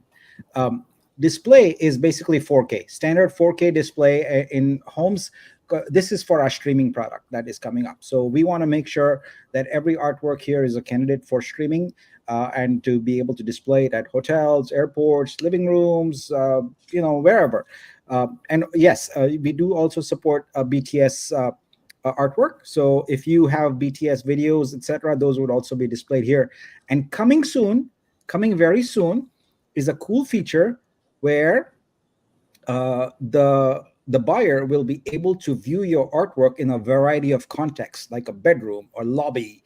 Display is basically 4K, standard 4K display in homes. This is for our streaming product that is coming up. So we want to make sure that every artwork here is a candidate for streaming and to be able to display it at hotels, airports, living rooms, wherever. And yes, we do also support BTS artwork. So if you have BTS videos, etc., those would also be displayed here. And coming very soon, is a cool feature where the buyer will be able to view your artwork in a variety of contexts, like a bedroom or lobby,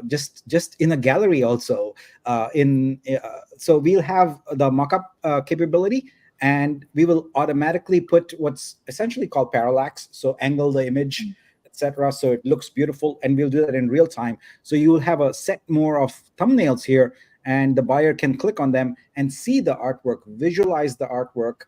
just in a gallery also. So we'll have the mockup capability, and we will automatically put what's essentially called parallax, so angle the image, etc., so it looks beautiful, and we'll do that in real time. So you will have a set more of thumbnails here, and the buyer can click on them and see the artwork, visualize the artwork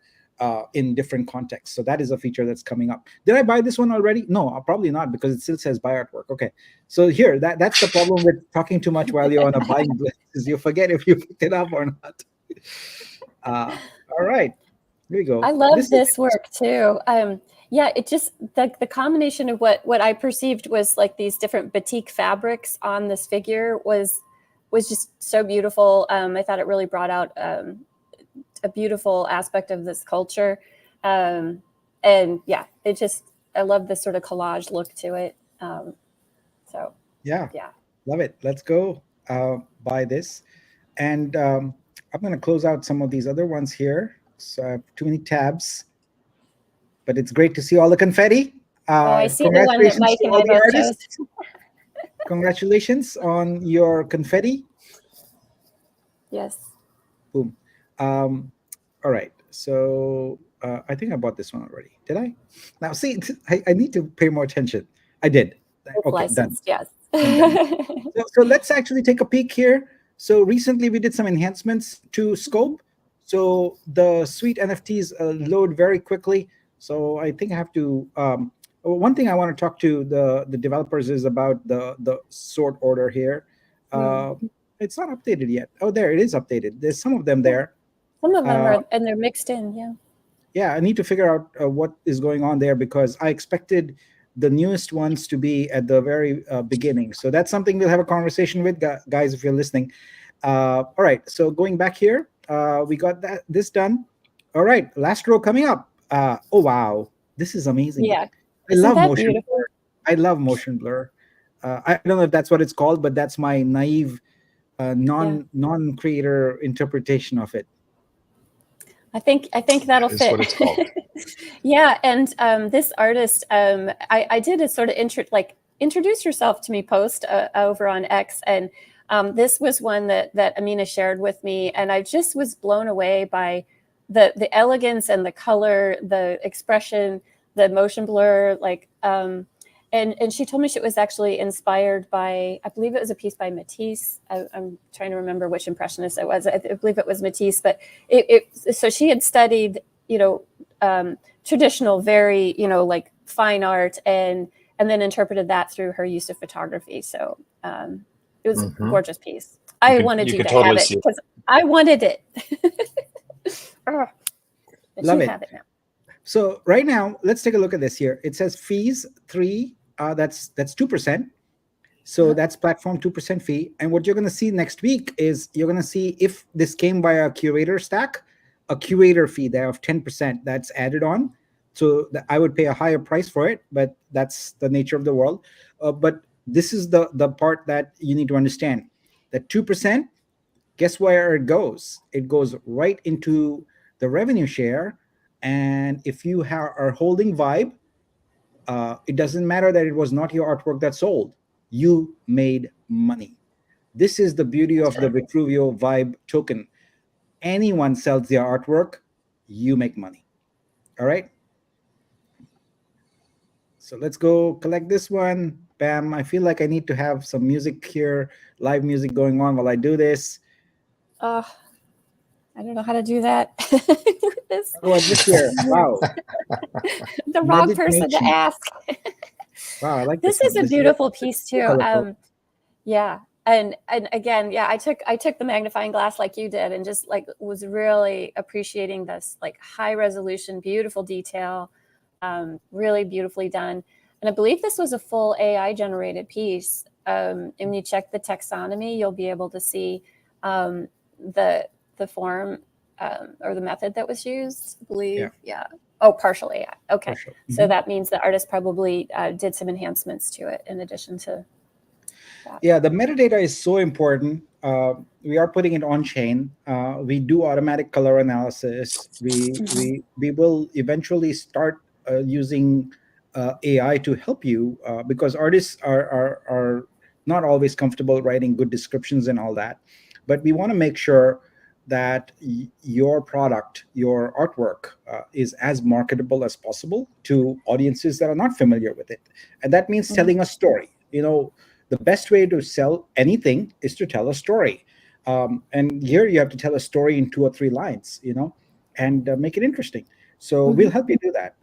in different contexts. So that is a feature that's coming up. Did I buy this one already? No, probably not, because it still says buy artwork. Okay, so here, that's the problem with talking too much while you're on a buying blitz, is you forget if you picked it up or not. All right, here we go. I love this work too. Yeah, it just the combination of what I perceived was like these different batik fabrics on this figure was just so beautiful. I thought it really brought out a beautiful aspect of this culture. And yeah, I love this sort of collage look to it. So yeah, yeah, love it. Let's go buy this. And I'm going to close out some of these other ones here. So I have too many tabs, but it's great to see all the confetti. I see the one that Mike and I both chose. Congratulations on your confetti. Yes. Boom. All right. So I think I bought this one already. Did I? Now, see, I need to pay more attention. I did. It's okay, licensed, done. Yes. So let's actually take a peek here. So recently we did some enhancements to Scope. So the Suite NFTs load very quickly. So I think I have to... one thing I want to talk to the developers is about the sort order here. It's not updated yet. Oh, there, it is updated. There's some of them there. Some of them are, and they're mixed in, yeah. Yeah, I need to figure out what is going on there, because I expected the newest ones to be at the very beginning. So that's something we'll have a conversation with, guys, if you're listening. All right, so going back here, we got this done. All right, last row coming up. Oh, wow, this is amazing. Yeah. I love motion blur. I love motion blur. I don't know if that's what it's called, but that's my naive non-creator interpretation of it. I think that'll fit. What it's called. Yeah, and this artist, I did a sort of introduce yourself to me post over on X, and this was one that Amina shared with me, and I just was blown away by the elegance and the color, the expression, the motion blur, and she told me it was actually inspired by, I believe it was a piece by Matisse. I'm trying to remember which impressionist it was. I believe it was Matisse, but so she had studied, traditional, very, fine art, and then interpreted that through her use of photography. So it It was a Mhm. gorgeous piece. I wanted you to have it because I wanted it. But Love you it. have it now. So right now, let's take a look at this here. It says fees 3. That's 2%. So that's platform 2% fee. And what you're going to see next week is you're going to see if this came by a curator stack, a curator fee there of 10% that's added on. So I would pay a higher price for it, but that's the nature of the world. But this is the part that you need to understand. That 2%, guess where it goes? It goes right into the revenue share. And if you are holding Vibe, it doesn't matter that it was not your artwork that sold. You made money. This is the beauty of the Vitruveo Vibe token. Anyone sells their artwork, you make money. All right. So let's go collect this one. Bam. I feel like I need to have some music here, live music going on while I do this. I don't know how to do that. This. Oh, this here. Wow. The wrong person to ask. Wow, I like this. This is a beautiful piece too. Yeah. And again, yeah, I took the magnifying glass like you did and just like was really appreciating this like high resolution, beautiful detail, really beautifully done. And I believe this was a full AI generated piece. And when you check the taxonomy, you'll be able to see the form or the method that was used, I believe. Yeah. Oh, partial AI. Okay. Partial. Mm-hmm. So that means the artist probably did some enhancements to it in addition to that. Yeah, the metadata is so important. We are putting it on chain. We do automatic color analysis. We will eventually start using AI to help you because artists are not always comfortable writing good descriptions and all that. But we want to make sure that your product, your artwork is as marketable as possible to audiences that are not familiar with it. And that means telling a story. You know, the best way to sell anything is to tell a story. And here you have to tell a story in 2 or 3 lines, you know, and make it interesting. So we'll help you do that.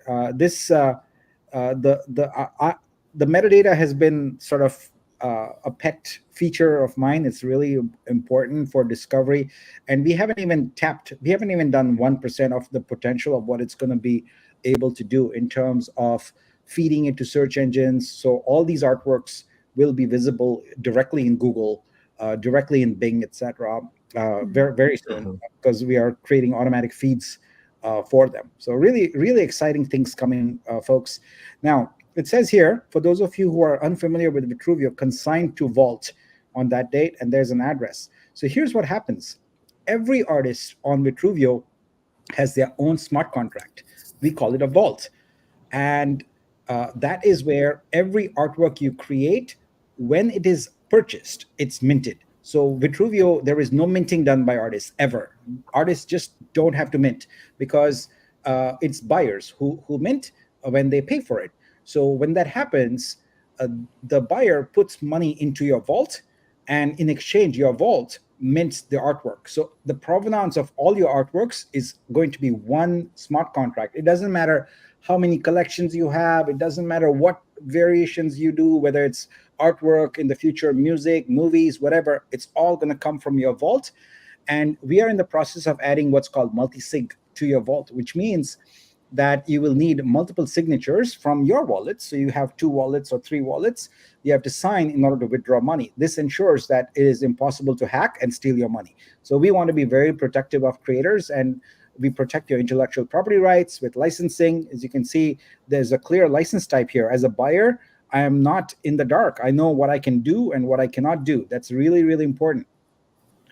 The metadata has been sort of a pet feature of mine. It's really important for discovery, and we haven't even done 1% of the potential of what it's going to be able to do in terms of feeding it to search engines. So all these artworks will be visible directly in Google, directly in Bing, etc. Very, very soon, because we are creating automatic feeds for them. So really, really exciting things coming, folks. Now, it says here, for those of you who are unfamiliar with Vitruveo, consigned to Vault on that date, and there's an address. So here's what happens. Every artist on Vitruveo has their own smart contract. We call it a vault. And that is where every artwork you create, when it is purchased, it's minted. So Vitruveo, there is no minting done by artists ever. Artists just don't have to mint because it's buyers who mint when they pay for it. So when that happens, the buyer puts money into your vault, and in exchange, your vault mints the artwork. So the provenance of all your artworks is going to be one smart contract. It doesn't matter how many collections you have. It doesn't matter what variations you do, whether it's artwork in the future, music, movies, whatever. It's all going to come from your vault. And we are in the process of adding what's called multi-sig to your vault, which means that you will need multiple signatures from your wallet. So you have 2 wallets or 3 wallets you have to sign in order to withdraw money. This ensures that it is impossible to hack and steal your money. So we want to be very protective of creators, and we protect your intellectual property rights with licensing. As you can see, there's a clear license type here. As a buyer, I am not in the dark. I know what I can do and what I cannot do. That's really, really important.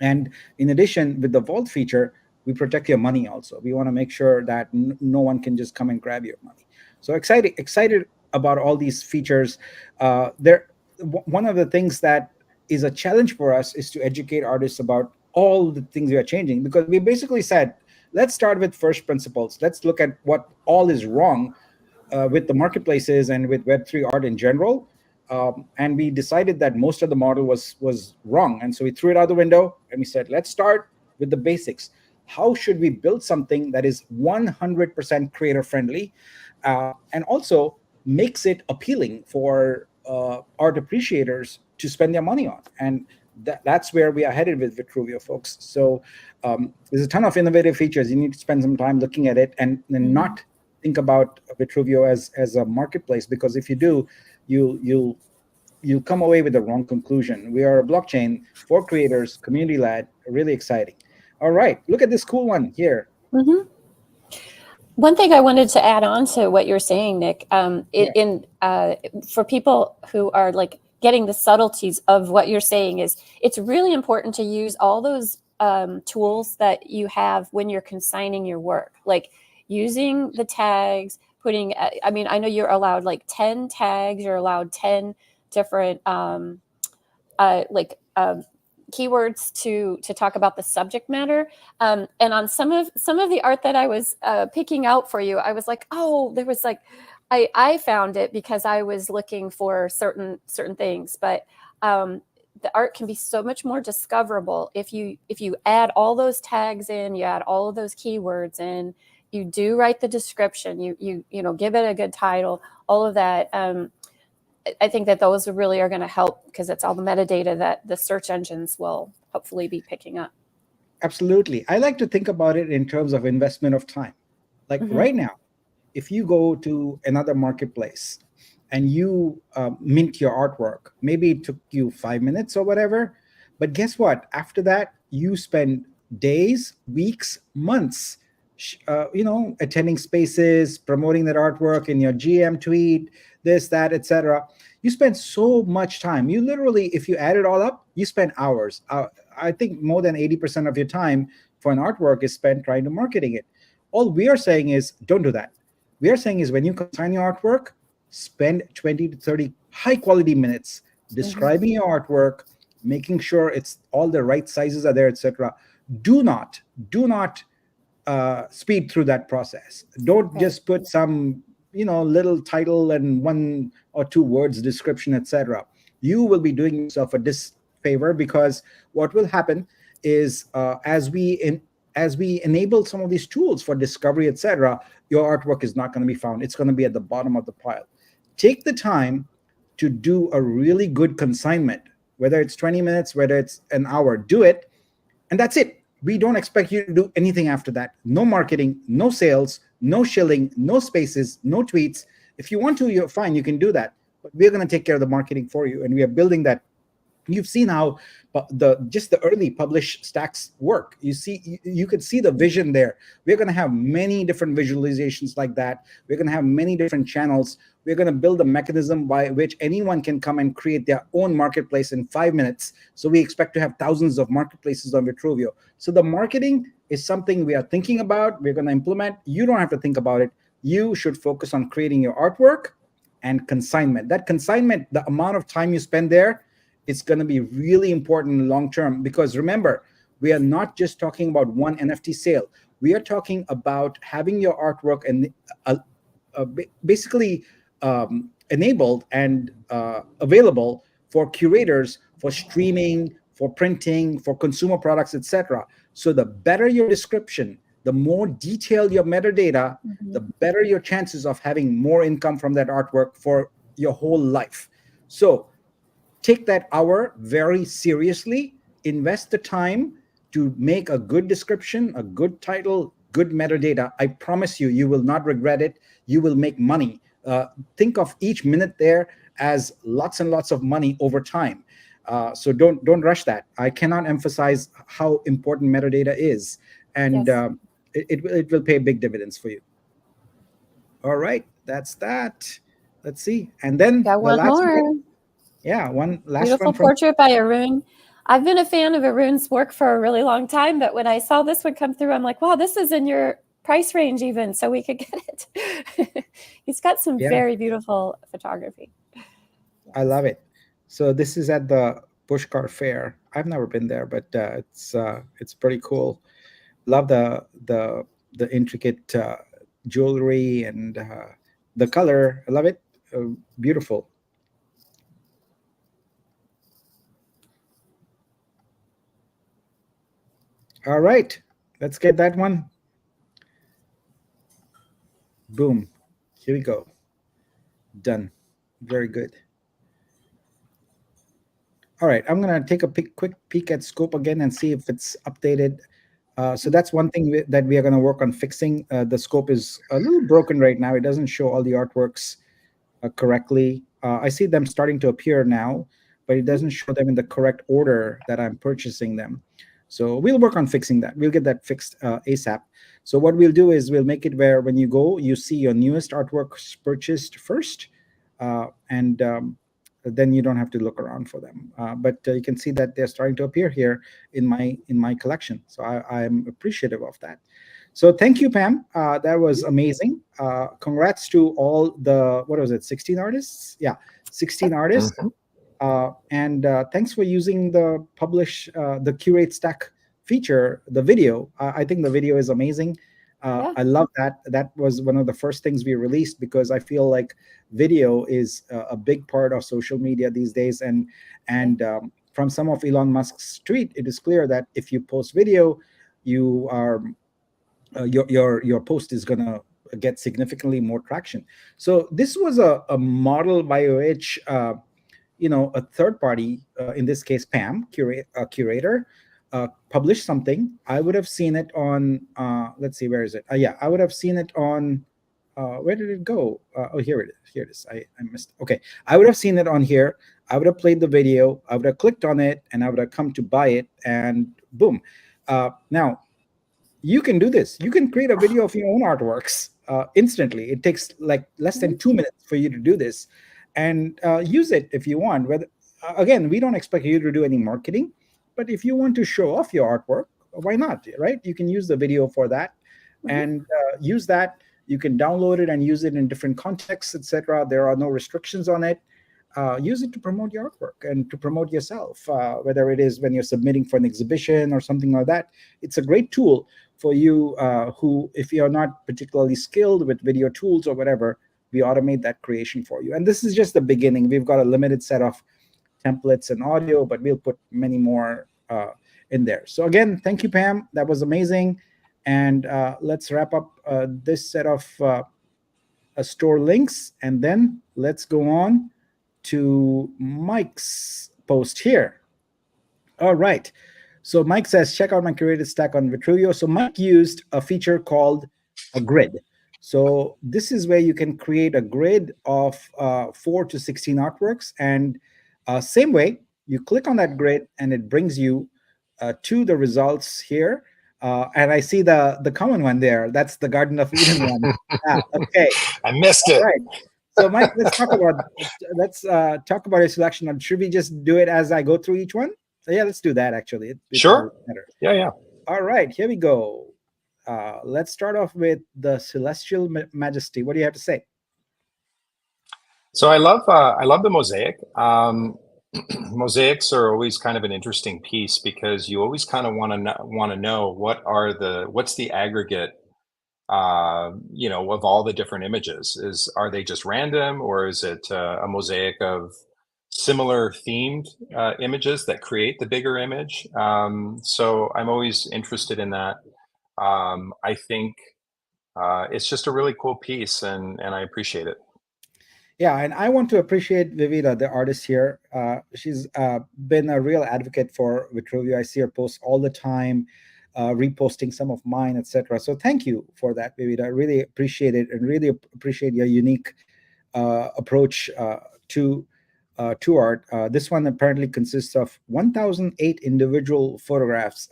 And in addition, with the vault feature, we protect your money also. We want to make sure that no one can just come and grab your money. So excited about all these features. One of the things that is a challenge for us is to educate artists about all the things we are changing, because we basically said, let's start with first principles. Let's look at what all is wrong with the marketplaces and with Web3 art in general. And we decided that most of the model was wrong. And so we threw it out the window and we said, let's start with the basics. How should we build something that is 100% creator friendly and also makes it appealing for art appreciators to spend their money on? And That's where we are headed with Vitruveo, folks. So there's a ton of innovative features. You need to spend some time looking at it, and not think about Vitruveo as a marketplace, because if you do, you'll come away with the wrong conclusion. We are a blockchain for creators, community led, really exciting. All right, look at this cool one here. Mm-hmm. One thing I wanted to add on to what you're saying, Nick, for people who are like getting the subtleties of what you're saying, is it's really important to use all those tools that you have when you're consigning your work, like using the tags, putting, I mean, I know you're allowed like 10 tags, you're allowed 10 different keywords to talk about the subject matter. And on some of the art that I was picking out for you, I was like, oh, there was like, I found it because I was looking for certain things, but the art can be so much more discoverable if you add all those tags in, you add all of those keywords in, you do write the description, you know, give it a good title, all of that. I think that those really are going to help, because it's all the metadata that the search engines will hopefully be picking up. Absolutely. I like to think about it in terms of investment of time. Like right now, if you go to another marketplace and you mint your artwork, maybe it took you 5 minutes or whatever, but guess what? After that, you spend days, weeks, months, attending spaces, promoting that artwork in your GM tweet, this, that, etc. You spend so much time. You literally, if you add it all up, you spend hours. I think more than 80% of your time for an artwork is spent trying to marketing it. All we are saying is don't do that. We are saying is when you consign your artwork, spend 20 to 30 high quality minutes describing your artwork, making sure it's all the right sizes are there, etc. Do not speed through that process. Don't just put some little title and 1 or 2 words description, etc. You will be doing yourself a disfavor, because what will happen is as we enable some of these tools for discovery, etc., your artwork is not going to be found. It's going to be at the bottom of the pile. Take the time to do a really good consignment, whether it's 20 minutes, whether it's an hour, do it, and that's it. We don't expect you to do anything after that. No marketing, no sales, no shilling, no spaces, no tweets. If you want to, you're fine, you can do that. But we're going to take care of the marketing for you, and we are building that. You've seen how the early publish stacks work. You could see the vision there. We're going to have many different visualizations like that. We're going to have many different channels. We're going to build a mechanism by which anyone can come and create their own marketplace in 5 minutes. So we expect to have thousands of marketplaces on Vitruveo. So the marketing is something we are thinking about. We're going to implement. You don't have to think about it. You should focus on creating your artwork and consignment. That consignment, the amount of time you spend there, it's going to be really important long term, because remember, we are not just talking about one NFT sale. We are talking about having your artwork and basically enabled and available for curators, for streaming, for printing, for consumer products, etc. So the better your description, the more detailed your metadata, the better your chances of having more income from that artwork for your whole life. So take that hour very seriously, invest the time to make a good description, a good title, good metadata. I promise you, you will not regret it. You will make money. Think of each minute there as lots and lots of money over time. So don't rush that. I cannot emphasize how important metadata is, and it will pay big dividends for you. All right, that's that. Let's see, and then Got one more. Yeah, one last beautiful one from portrait by Arun. I've been a fan of Arun's work for a really long time, but when I saw this one come through, I'm like, wow, this is in your price range even, so we could get it. He's got some very beautiful photography. I love it. So this is at the Pushkar Fair. I've never been there, but it's pretty cool. Love the intricate jewelry and the color. I love it. Beautiful. All right, let's get that one. Boom. Here we go. Done. Very good. All right, I'm gonna take a quick peek at scope again and see if it's updated. So that's one thing that we are going to work on fixing. The scope is a little broken right now. It doesn't show all the artworks correctly. I see them starting to appear now, but it doesn't show them in the correct order that I'm purchasing them. So we'll work on fixing that. We'll get that fixed ASAP. So what we'll do is we'll make it where when you go, you see your newest artworks purchased first, and then you don't have to look around for them. But you can see that they're starting to appear here in my collection. So I'm appreciative of that. So thank you, Pam. That was amazing. Congrats to all the, what was it, 16 artists? Yeah, 16 artists. And thanks for using the the curate stack feature, the video. I think the video is amazing. Yeah. I love that. That was one of the first things we released because I feel like video is a big part of social media these days. And from some of Elon Musk's tweet, it is clear that if you post video, you are your post is gonna get significantly more traction. So this was a model by which a third party, in this case Pam, a curator, published something. I would have seen it on, let's see, where is it? Yeah, I would have seen it on, where did it go? Oh, here it is. Here it is. I missed. Okay, I would have seen it on here. I would have played the video. I would have clicked on it, and I would have come to buy it, and boom. Now, you can do this. You can create a video of your own artworks instantly. It takes like less than 2 minutes for you to do this, and use it if you want. Whether again, we don't expect you to do any marketing, but if you want to show off your artwork, why not? Right? You can use the video for that, and use that. You can download it and use it in different contexts, etc. There are no restrictions on it. Use it to promote your artwork and to promote yourself, whether it is when you're submitting for an exhibition or something like that. It's a great tool for you who, if you're not particularly skilled with video tools or whatever, we automate that creation for you. And this is just the beginning. We've got a limited set of templates and audio, but we'll put many more in there. So again, thank you, Pam. That was amazing. And let's wrap up this set of store links, and then let's go on to Mike's post here. All right. So Mike says, check out my curated stack on Vitruveo. So Mike used a feature called a grid. So this is where you can create a grid of 4 to 16 artworks. And same way, you click on that grid and it brings you to the results here. And I see the common one there. That's the Garden of Eden one. Okay. I missed it. All right. So Mike, let's talk about your selection. And should we just do it as I go through each one? So yeah, let's do that actually. Sure. Yeah. All right, here we go. Let's start off with the Celestial Majesty. What do you have to say? So I love the mosaic. Mosaics are always kind of an interesting piece because you always kind of want to know what's the aggregate, of all the different images. Are they just random, or is it a mosaic of similar themed images that create the bigger image? So I'm always interested in that. I think it's just a really cool piece, and I appreciate it. Yeah, and I want to appreciate Vivida, the artist here. She's been a real advocate for Vitruveo. I see her post all the time, reposting some of mine, etc. So thank you for that, Vivida. I really appreciate it, and really appreciate your unique approach to art. This one apparently consists of 1,008 individual photographs.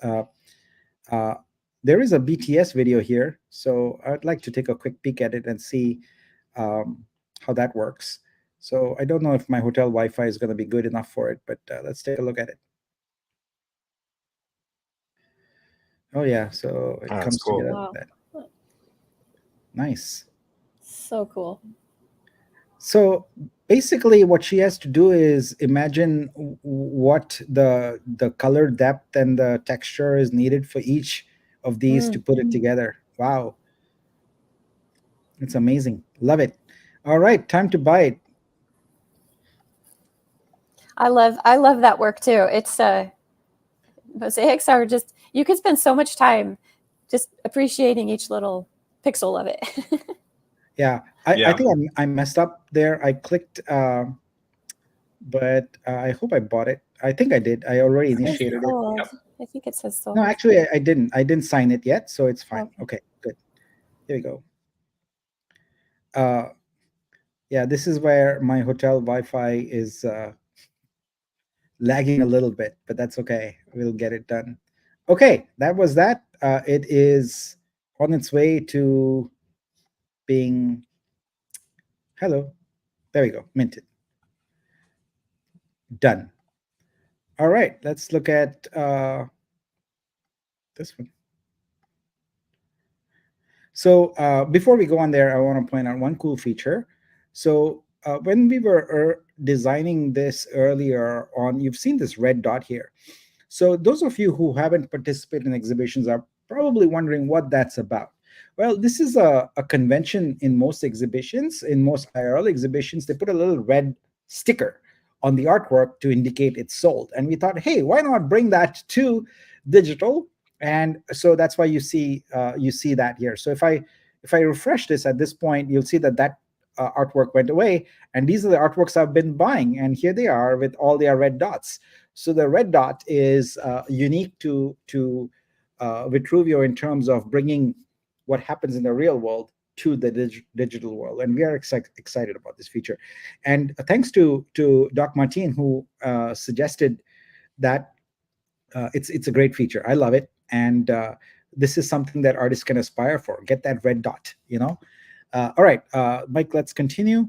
There is a BTS video here, so I'd like to take a quick peek at it and see how that works. So I don't know if my hotel Wi-Fi is going to be good enough for it, but let's take a look at it. Oh yeah, so it comes cool. together Wow. like that. Nice. So cool. So basically what she has to do is imagine what the color depth and the texture is needed for each of these to put it together. Wow. It's amazing. Love it. All right, time to buy it. I love that work too. It's mosaics are just, you can spend so much time just appreciating each little pixel of it. Yeah, I think I messed up there. I clicked, but I hope I bought it. I think I did. I already It says initiated it. sold. Yep. I think it says sold. No, actually, I didn't. I didn't sign it yet, so it's fine. Okay. Okay, good. Here we go. Yeah, this is where my hotel Wi-Fi is lagging a little bit, but that's okay. We'll get it done. Okay, that was that. It is on its way to being. Hello. There we go. Minted. Done. All right, let's look at this one. So before we go on there, I want to point out one cool feature. So when we were designing this earlier on, you've seen this red dot here. So those of you who haven't participated in exhibitions are probably wondering what that's about. Well, this is a convention in most exhibitions, in most IRL exhibitions, they put a little red sticker on the artwork to indicate it's sold. And we thought, hey, why not bring that to digital? And so that's why you see that here. So if I refresh this at this point, you'll see that artwork went away, and these are the artworks I've been buying, and here they are with all their red dots. So the red dot is unique to Vitruveo in terms of bringing what happens in the real world to the digital world, and we are excited about this feature. And thanks to Doc Martin, who suggested that. It's a great feature. I love it, and this is something that artists can aspire for. Get that red dot, all right, Mike, let's continue.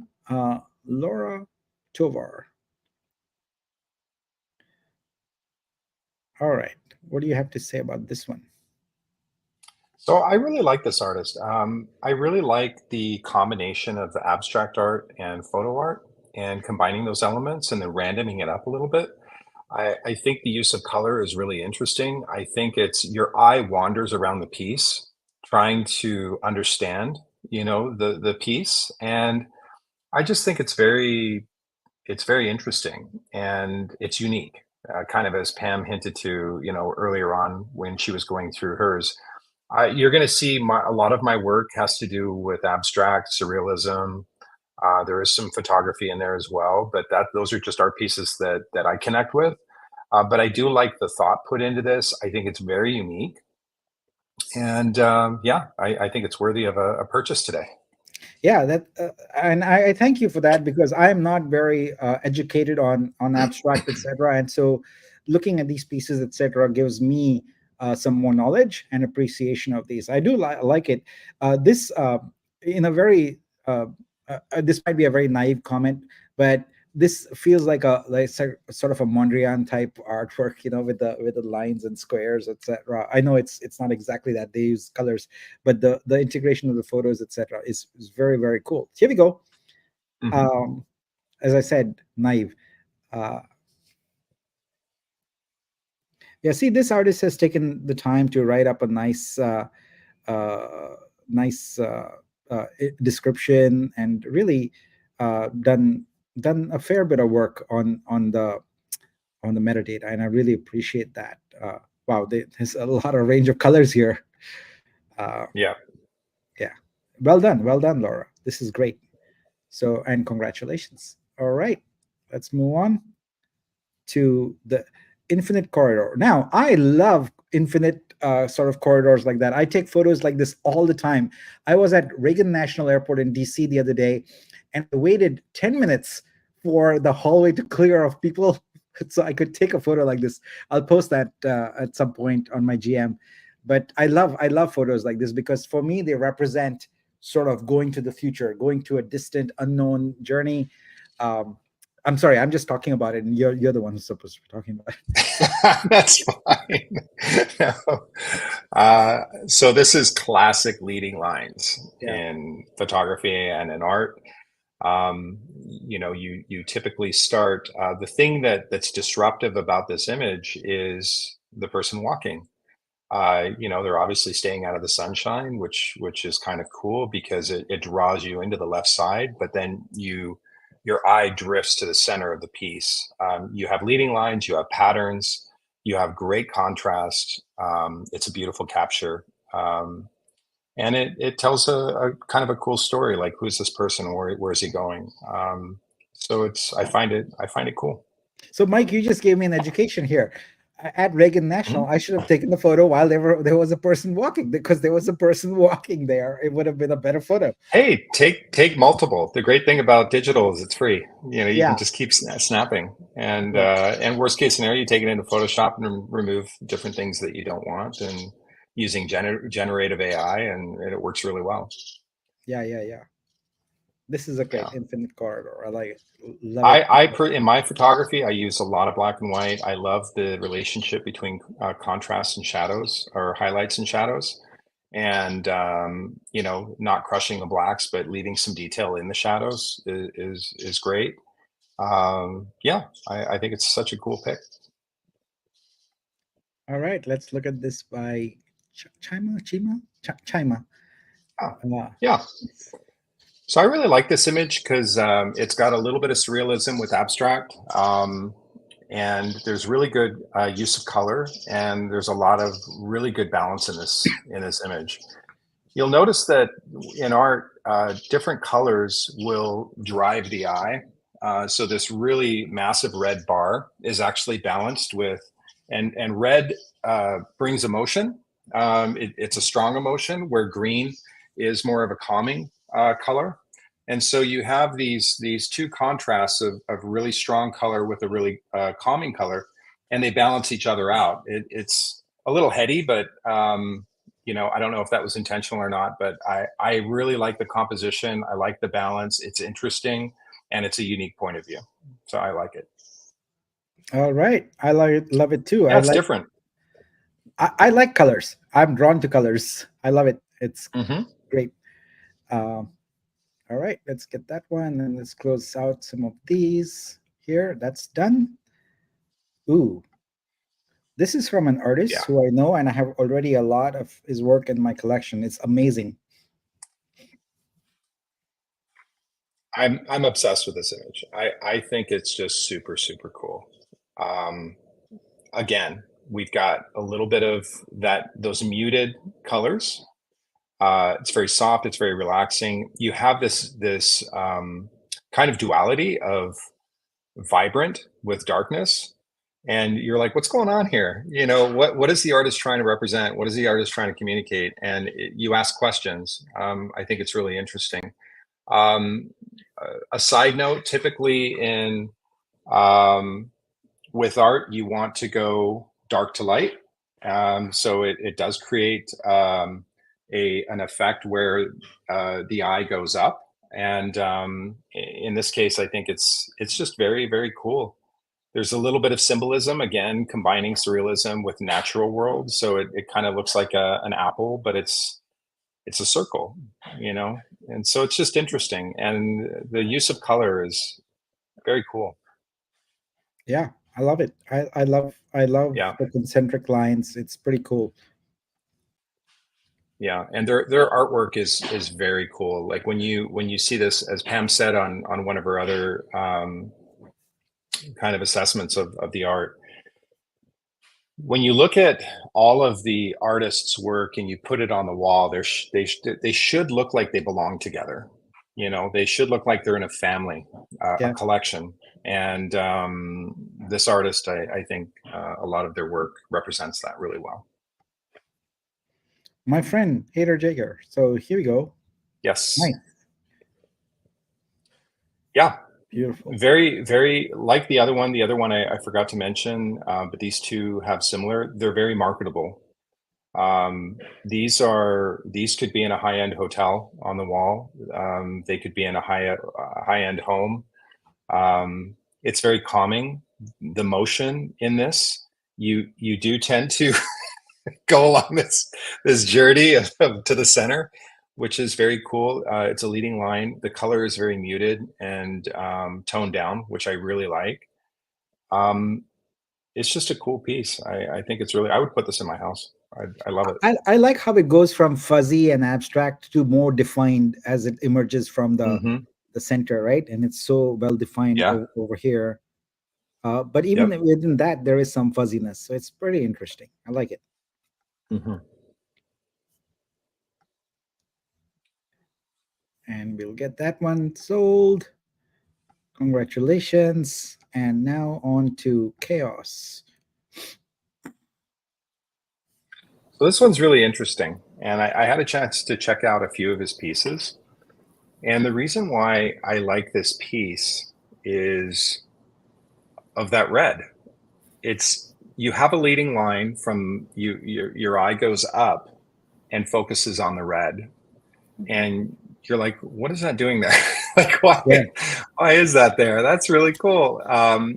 Laura Tovar. All right, what do you have to say about this one? So I really like this artist. I really like the combination of the abstract art and photo art, and combining those elements and then randoming it up a little bit. I think the use of color is really interesting. I think it's your eye wanders around the piece, trying to understand, the piece. And I just think it's very interesting, and it's unique. Kind of as Pam hinted to, earlier on when she was going through hers. You're going to see a lot of my work has to do with abstract surrealism. There is some photography in there as well, but those are just art pieces that I connect with. But I do like the thought put into this. I think it's very unique, and yeah, I think it's worthy of a purchase today. Yeah, and I thank you for that, because I'm not very educated on abstract, etc. And so, looking at these pieces, etc., gives me some more knowledge and appreciation of these. I do like it. This in a very this might be a very naive comment, but this feels like sort of a Mondrian type artwork, with the lines and squares, etc. I know it's not exactly that, they use colors, but the integration of the photos, etc., is very, very cool. Here we go. As I said, naive. Yeah, see, this artist has taken the time to write up a nice description, and really done a fair bit of work on the metadata, and I really appreciate that. Wow, there's a lot of range of colors here. Yeah. Well done, Laura. This is great. So, and congratulations. All right, let's move on to the infinite corridor. Now, I love infinite sort of corridors like that. I take photos like this all the time. I was at Reagan National Airport in DC the other day, and I waited 10 minutes for the hallway to clear of people so I could take a photo like this. I'll post that at some point on my GM. But I love photos like this, because for me, they represent sort of going to the future, going to a distant, unknown journey. I'm sorry, I'm just talking about it, and you're the one who's supposed to be talking about it. That's fine. No. So this is classic leading lines in photography and in art. You typically start. The thing that's disruptive about this image is the person walking. They're obviously staying out of the sunshine, which is kind of cool, because it draws you into the left side, but then your eye drifts to the center of the piece. You have leading lines, you have patterns, you have great contrast. It's a beautiful capture. And it tells a kind of a cool story, like who's this person, where is he going? So I find it cool. So, Mike, you just gave me an education here. At Reagan National, I should have taken the photo while there was a person walking, because there was a person walking there. It would have been a better photo. Hey, take multiple. The great thing about digital is it's free. You Yeah. can just keep snapping, and Yeah. and worst case scenario, you take it into Photoshop and remove different things that you don't want, and using generative AI, and it works really well. Yeah. This is a great Yeah. infinite corridor. I like it. Love it. In my photography, I use a lot of black and white. I love the relationship between contrast and shadows, or highlights and shadows, and not crushing the blacks, but leaving some detail in the shadows is great. Yeah, I think it's such a cool pick. All right, let's look at this by Chima. Yeah. So I really like this image because it's got a little bit of surrealism with abstract, and there's really good use of color, and there's a lot of really good balance in this image. You'll notice that in art, different colors will drive the eye. So this really massive red bar is actually balanced with, and red brings emotion. It's a strong emotion, where green is more of a calming color. And so you have these two contrasts of really strong color with a really calming color, and they balance each other out. It's a little heady, but I don't know if that was intentional or not, but I really like the composition. I like the balance. It's interesting, and it's a unique point of view. So I like it. All right, I love it too. Yeah, it's different. I like colors. I'm drawn to colors. I love it. It's great. All right, let's get that one, and let's close out some of these here. That's done. Ooh, this is from an artist who I know, and I have already a lot of his work in my collection. It's amazing. I'm obsessed with this image. I think it's just super, super cool. Again, we've got a little bit of those muted colors. It's very soft. It's very relaxing. You have this kind of duality of vibrant with darkness, and you're like, what's going on here? What is the artist trying to represent? What is the artist trying to communicate? And you ask questions. I think it's really interesting. A side note, typically with art, you want to go dark to light. So it does create an effect where the eye goes up. And in this case, I think it's just very, very cool. There's a little bit of symbolism, again, combining surrealism with natural world. So it kind of looks like an apple, but it's a circle, and so it's just interesting. And the use of color is very cool. Yeah, I love it. I love the concentric lines. It's pretty cool. Yeah, and their artwork is very cool. Like when you see this, as Pam said on one of her other kind of assessments of the art, when you look at all of the artists' work and you put it on the wall, they should look like they belong together. They should look like they're in a family, a collection. And this artist, I think a lot of their work represents that really well. My friend, Hader Jager. So here we go. Yes. Nice. Yeah. Beautiful. Very, very like the other one. The other one I forgot to mention, but these two have similar. They're very marketable. These could be in a high-end hotel on the wall. They could be in a high-end home. It's very calming. The motion in this, you do tend to go along this journey to the center, which is very cool. It's a leading line. The color is very muted and toned down, which I really like. It's just a cool piece. I think it's really, I would put this in my house. I love it. I like how it goes from fuzzy and abstract to more defined as it emerges from the center, right? And it's so well defined over here. But even within that, there is some fuzziness. So it's pretty interesting. I like it. And we'll get that one sold. Congratulations. And now on to chaos. So this one's really interesting, and I had a chance to check out a few of his pieces. And the reason why I like this piece is of that red. It's, you have a leading line from you, your eye goes up and focuses on the red, and you're like, what is that doing there? Like, why is that there? That's really cool.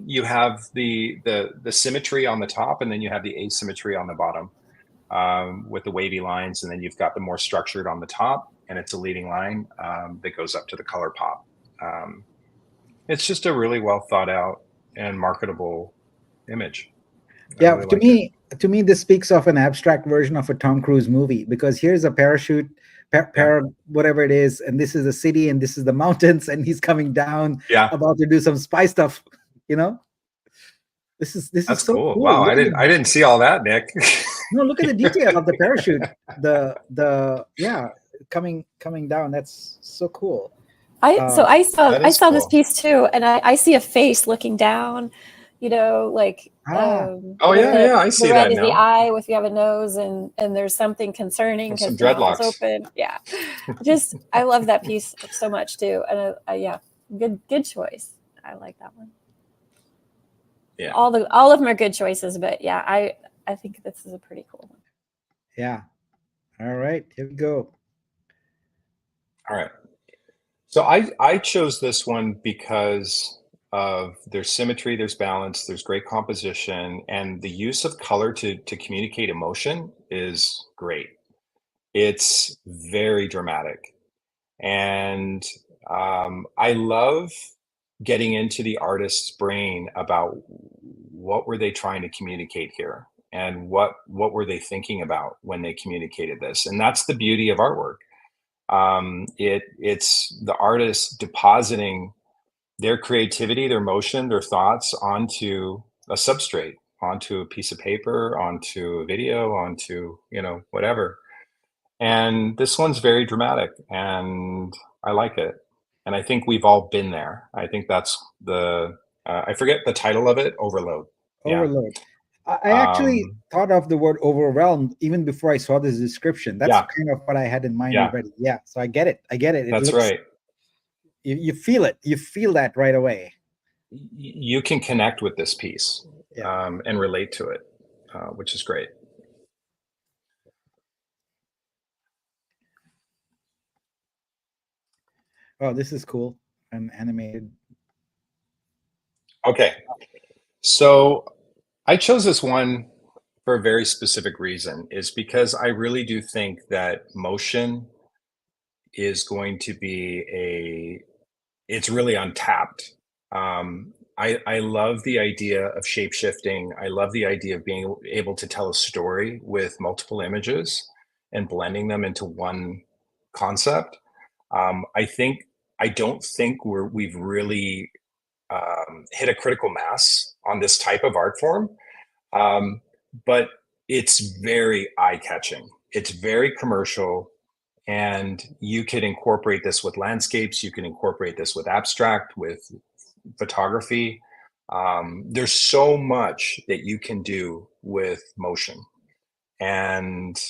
You have the symmetry on the top, and then you have the asymmetry on the bottom, with the wavy lines, and then you've got the more structured on the top, and it's a leading line that goes up to the color pop. It's just a really well thought out and marketable image. Yeah, really to me, this speaks of an abstract version of a Tom Cruise movie, because here's a parachute, whatever it is, and this is the city, and this is the mountains, and he's coming down, about to do some spy stuff. You know, this is so cool. Wow, I didn't see all that, Nick. No, look at the detail of the parachute. Coming down. That's so cool. I saw this piece too, and I see a face looking down. You know, like I see the red that is now. the eye, if you have a nose, and there's something concerning because the mouth is open. Yeah, just I love that piece so much too, and good choice. I like that one. Yeah, all of them are good choices, but yeah, I think this is a pretty cool one. Yeah. All right, here we go. All right. So I chose this one because of there's symmetry, there's balance, there's great composition, and the use of color to communicate emotion is great. It's very dramatic. And I love getting into the artist's brain about what were they trying to communicate here, and what were they thinking about when they communicated this. And that's the beauty of artwork. It's the artist depositing their creativity, their motion, their thoughts onto a substrate, onto a piece of paper, onto a video, onto, whatever. And this one's very dramatic, and I like it. And I think we've all been there. I think that's I forget the title of it, Overload. Overload. Yeah. I actually thought of the word overwhelmed even before I saw this description. That's kind of what I had in mind already. Yeah. So I get it. That's right. You feel it. You feel that right away. You can connect with this piece and relate to it, which is great. Oh, this is cool. And animated. Okay. So I chose this one for a very specific reason, is because I really do think that motion is going to be it's really untapped. I love the idea of shape-shifting. I love the idea of being able to tell a story with multiple images and blending them into one concept. I don't think we've really hit a critical mass on this type of art form, but it's very eye-catching. It's very commercial, and you could incorporate this with landscapes. You can incorporate this with abstract, with photography. There's so much that you can do with motion, and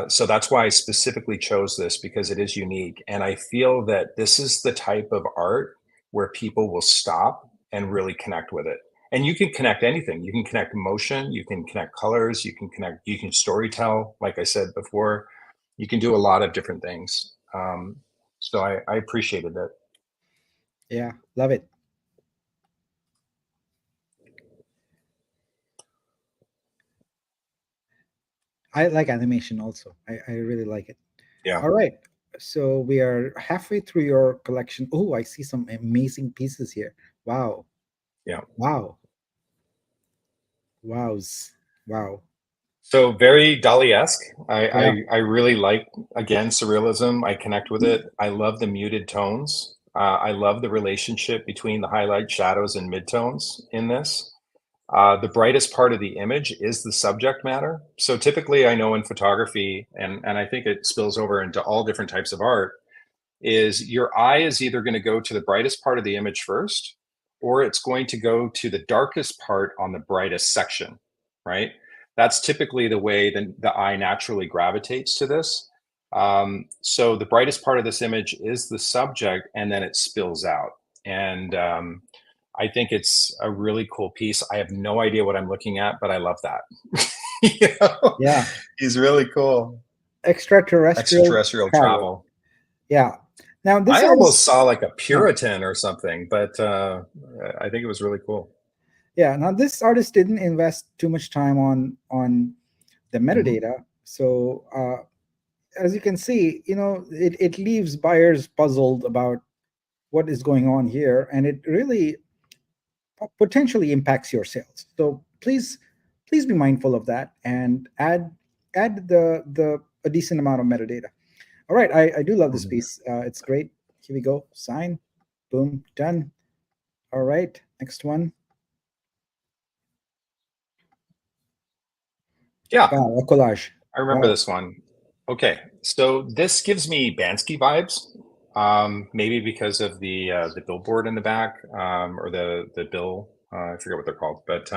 so that's why I specifically chose this, because it is unique. And I feel that this is the type of art where people will stop and really connect with it. And you can connect anything. You can connect motion, you can connect colors, you can storytell, like I said before. You can do a lot of different things. So I appreciated it. Yeah, love it. I like animation also. I really like it. Yeah. All right. So we are halfway through your collection. Oh, I see some amazing pieces here. Wow. Yeah. Wow. Wows. Wow. So very Dali-esque. I really like, again, surrealism. I connect with it. I love the muted tones. I love the relationship between the highlight, shadows, and midtones in this. The brightest part of the image is the subject matter. So typically I know in photography, and I think it spills over into all different types of art, is your eye is either going to go to the brightest part of the image first, or it's going to go to the darkest part on the brightest section, right? That's typically the way the eye naturally gravitates to this. So the brightest part of this image is the subject, and then it spills out. And I think it's a really cool piece. I have no idea what I'm looking at, but I love that. You know? Yeah. He's really cool. Extraterrestrial travel. Yeah. Now this I almost saw like a Puritan or something, but I think it was really cool. Yeah. Now this artist didn't invest too much time on the metadata. So as you can see, you know, it leaves buyers puzzled about what is going on here, and it really potentially impacts your sales. So please be mindful of that and add the a decent amount of metadata. All right, I do love this piece. It's great. Here we go. Sign. Boom. Done. All right. Next one. Yeah. Wow, a collage. I remember this one. Okay. So this gives me Bansky vibes. Maybe because of the billboard in the back, or the bill. I forget what they're called, but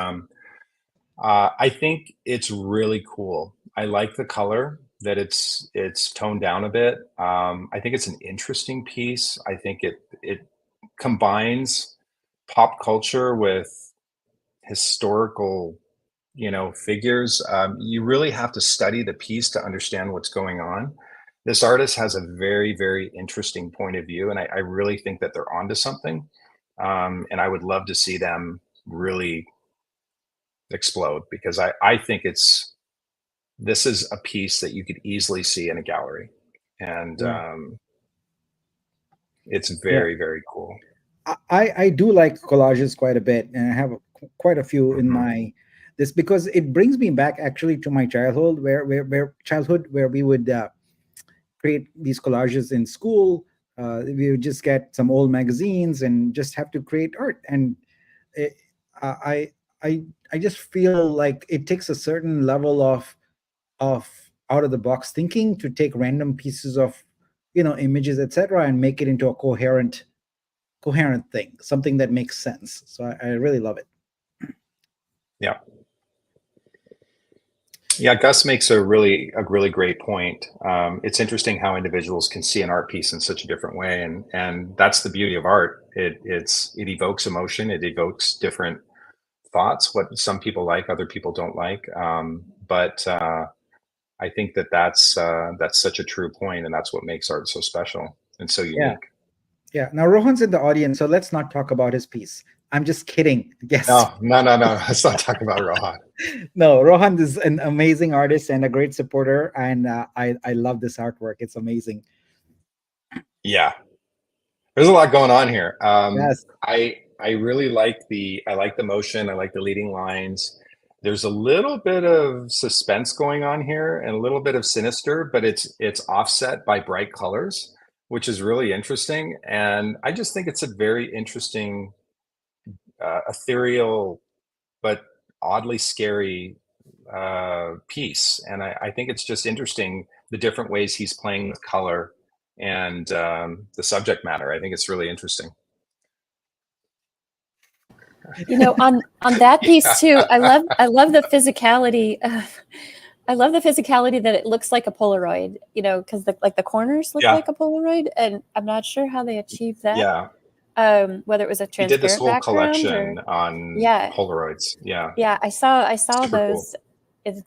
I think it's really cool. I like the color that it's toned down a bit. I think it's an interesting piece. I think it combines pop culture with historical, you know, figures. You really have to study the piece to understand what's going on. This artist has a very, very interesting point of view, and I really think that they're onto something. And I would love to see them really explode, because I think this is a piece that you could easily see in a gallery, and it's very, very cool. I do like collages quite a bit, and I have quite a few in my this, because it brings me back actually to my childhood, where we would create these collages in school. We would just get some old magazines and just have to create art, and it, I I just feel like it takes a certain level of out of the box thinking to take random pieces of, you know, images, etc., and make it into a coherent thing, something that makes sense. So I really love it. Yeah. Yeah, Gus makes a really great point. It's interesting how individuals can see an art piece in such a different way, and that's the beauty of art. It evokes emotion. It evokes different thoughts. What some people like, other people don't like. But I think that's such a true point, and that's what makes art so special and so unique. Yeah. Now Rohan's in the audience, so let's not talk about his piece. I'm just kidding. Yes. No. Let's not talk about Rohan. No, Rohan is an amazing artist and a great supporter, and I love this artwork. It's amazing. Yeah, there's a lot going on here. Yes. I really like the motion. I like the leading lines. There's a little bit of suspense going on here and a little bit of sinister, but it's offset by bright colors, which is really interesting. And I just think it's a very interesting, ethereal, but oddly scary piece. And I think it's just interesting the different ways he's playing with color and the subject matter. I think it's really interesting. You know, on that piece too, I love the physicality. I love the physicality that it looks like a Polaroid. You know, because the corners look like a Polaroid, and I'm not sure how they achieved that. Yeah. Whether it was a transparent He did this whole background collection on Polaroids. Yeah. Yeah, I saw Super those. Cool.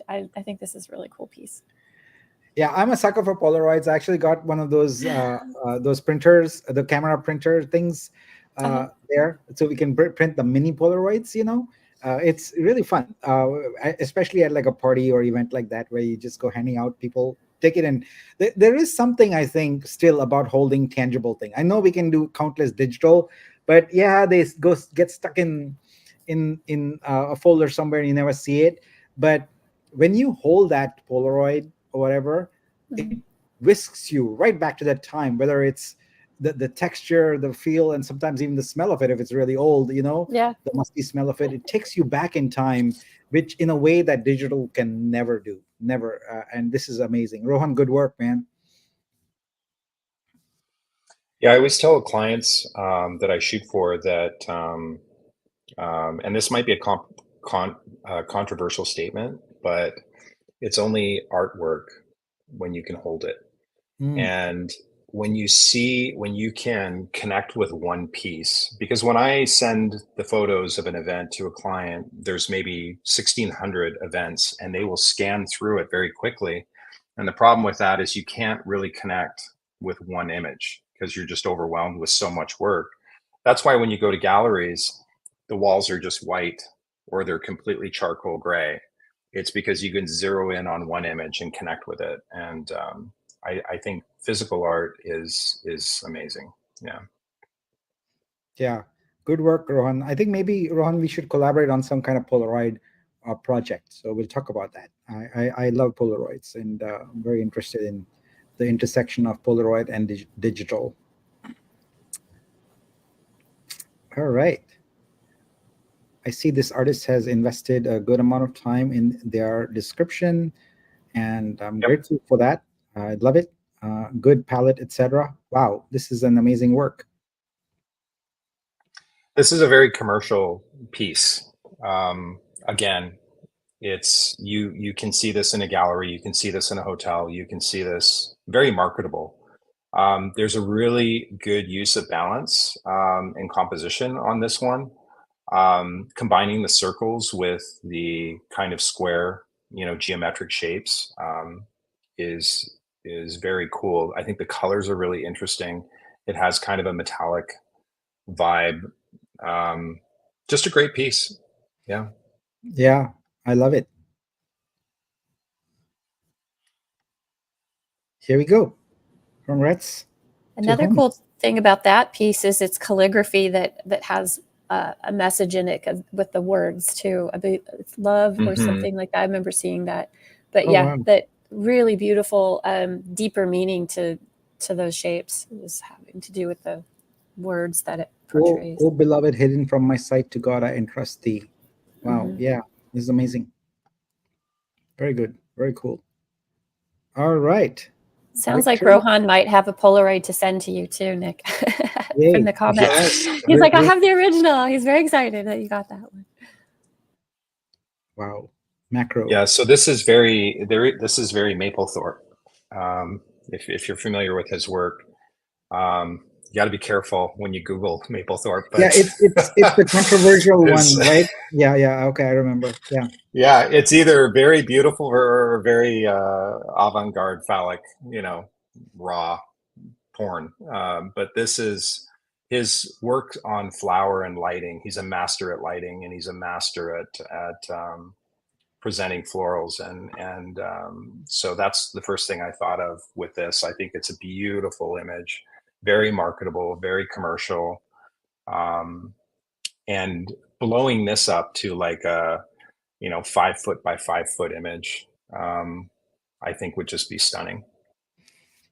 I think this is a really cool piece. Yeah, I'm a sucker for Polaroids. I actually got one of those printers, the camera printer things there, so we can print the mini Polaroids. You know, it's really fun, especially at like a party or event like that, where you just go handing out, people take it. And there is something, I think, still about holding tangible thing. I know we can do countless digital, but yeah, they get stuck in a folder somewhere and you never see it. But when you hold that Polaroid or whatever, it whisks you right back to that time, whether it's the texture, the feel, and sometimes even the smell of it. If it's really old, you know, the musty smell of it, it takes you back in time, which in a way that digital can never do. And this is amazing. Rohan, good work, man. Yeah, I always tell clients that I shoot for that, and this might be a controversial statement, but it's only artwork when you can hold it. Mm. And when you can connect with one piece, because when I send the photos of an event to a client, there's maybe 1,600 events and they will scan through it very quickly. And the problem with that is you can't really connect with one image because you're just overwhelmed with so much work. That's why when you go to galleries, the walls are just white or they're completely charcoal gray. It's because you can zero in on one image and connect with it. And I think physical art is amazing. Yeah. Yeah, good work, Rohan. I think maybe, Rohan, we should collaborate on some kind of Polaroid project. So we'll talk about that. I love Polaroids, and I'm very interested in the intersection of Polaroid and digital. All right. I see this artist has invested a good amount of time in their description, and I'm Yep. grateful for that. I love it. Good palette, etc. Wow, this is an amazing work. This is a very commercial piece. Again, it's you can see this in a gallery, you can see this in a hotel, you can see this very marketable. There's a really good use of balance and composition on this one. Combining the circles with the kind of square, geometric shapes is very cool. I think the colors are really interesting. It has kind of a metallic vibe. Just a great piece. Yeah. Yeah, I love it. Here we go. Congrats. Another home. cool thing about that piece is its calligraphy that has a message in it with the words too, about love or something like that. I remember seeing that. But Oh, yeah, wow. that really beautiful, deeper meaning to those shapes is having to do with the words that it portrays. Oh, beloved, hidden from my sight, to God I entrust thee. Wow. Mhm. Yeah, this is amazing. Very good. Very cool. All right. Sounds like Victor. Rohan might have a Polaroid to send to you too, Nick, Yay. from the comments. Yes. He's like, I We're- have the original. He's very excited that you got that one. Wow. Macro. Yeah. So this is very Mapplethorpe. If you're familiar with his work, you got to be careful when you Google Mapplethorpe. But Yeah, it's the controversial It's- one, right? Yeah. Okay, I remember. Yeah. yeah, it's either very beautiful or very avant-garde phallic, raw porn. But this is his work on flower and lighting. He's a master at lighting, and he's a master at presenting florals, and so that's the first thing I thought of with this. I think it's a beautiful image, very marketable, very commercial, and blowing this up to like a 5 foot by 5 foot image, I think would just be stunning.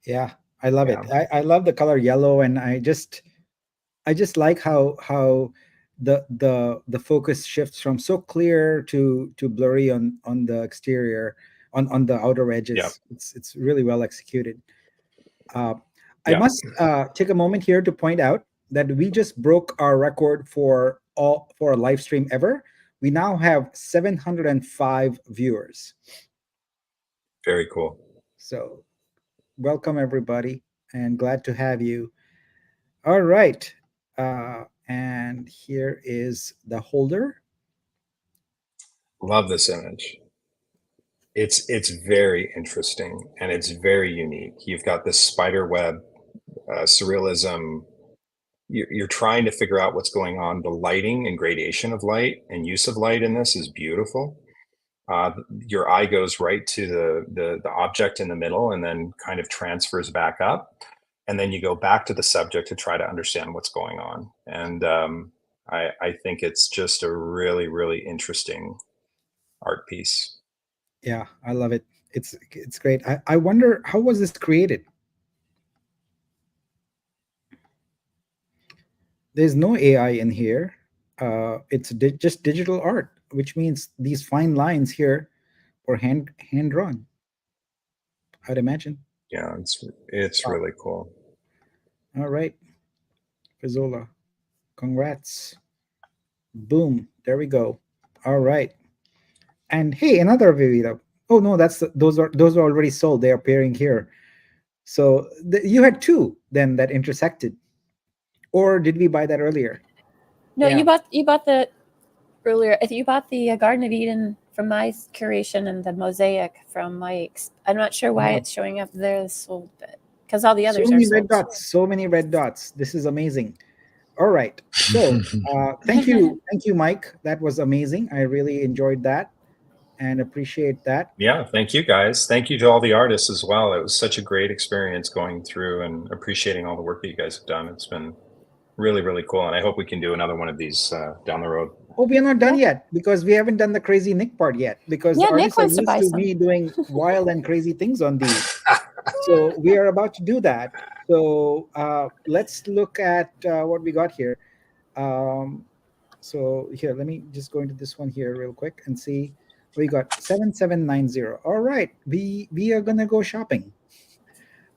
Yeah, I love Yeah. it. I love the color yellow, and I just like how the focus shifts from so clear to blurry on the exterior, on the outer edges. Yeah. It's really well executed. I Yeah. must take a moment here to point out that we just broke our record for a live stream ever. We now have 705 viewers. Very cool. So welcome everybody, and glad to have you. All right. And here is the holder. Love this image. It's very interesting and it's very unique. You've got this spider web surrealism. You're trying to figure out what's going on. The lighting and gradation of light and use of light in this is beautiful. Your eye goes right to the object in the middle and then kind of transfers back up, and then you go back to the subject to try to understand what's going on. And I think it's just a really, really interesting art piece. Yeah, I love it. It's great. I wonder, how was this created? There's no AI in here. It's just digital art, which means these fine lines here were hand drawn, I'd imagine. Yeah, it's Wow. really cool. All right, Fizzola, congrats. Boom, there we go. All right, and hey, another Vivida. Oh no, those are already sold. They are appearing here. So you had two then that intersected, or did we buy that earlier? No, Yeah. you bought the earlier. I think you bought the Garden of Eden from my curation and the Mosaic from Mike's. I'm not sure why it's showing up there sold, because all the So others are many sold. red dots. So many red dots. This is amazing. All right. So thank you, Mike. That was amazing. I really enjoyed that and appreciate that. Yeah, thank you guys. Thank you to all the artists as well. It was such a great experience going through and appreciating all the work that you guys have done. It's been really, really cool. And I hope we can do another one of these down the road. Oh, we are not done yet because we haven't done the crazy Nick part yet because the Yeah, Nick artists are wants to used buy to some. me doing wild and crazy things on these. So we are about to do that. So let's look at what we got here. So here, let me just go into this one here real quick and see. We got 7790. All right, we are gonna go shopping.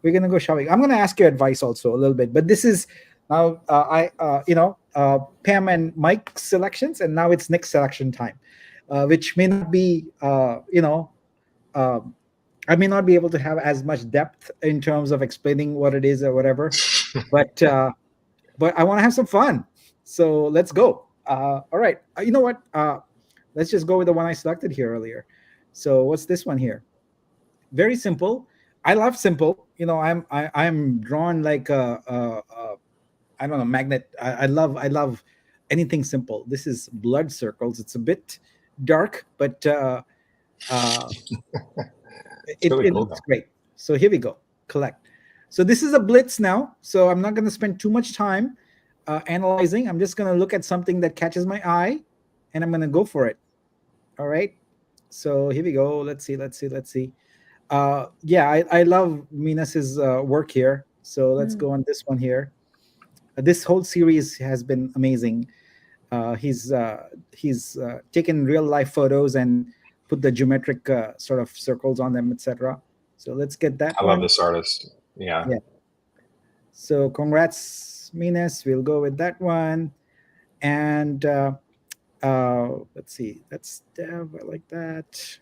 We're gonna go shopping. I'm gonna ask your advice also a little bit, but this is now Pam and Mike's selections, and now it's Nick's selection time, which may not be uh, I may not be able to have as much depth in terms of explaining what it is or whatever, but I want to have some fun. So let's go. All right. You know what? Let's just go with the one I selected here earlier. So what's this one here? Very simple. I love simple. I'm drawn like a I don't know, magnet. I love anything simple. This is blood circles. It's a bit dark, but it really cool, looks though. great. So here we go. Collect. So this is a blitz now. So I'm not going to spend too much time analyzing. I'm just going to look at something that catches my eye, and I'm going to go for it. All right. So here we go. Let's see. Yeah, I love Minas's work here. So let's go on this one here. This whole series has been amazing. He's taken real life photos and put the geometric sort of circles on them, etc. So let's get that I one. love this artist. Yeah. So congrats, Minas. We'll go with that one. And let's see. That's Dev. I like that.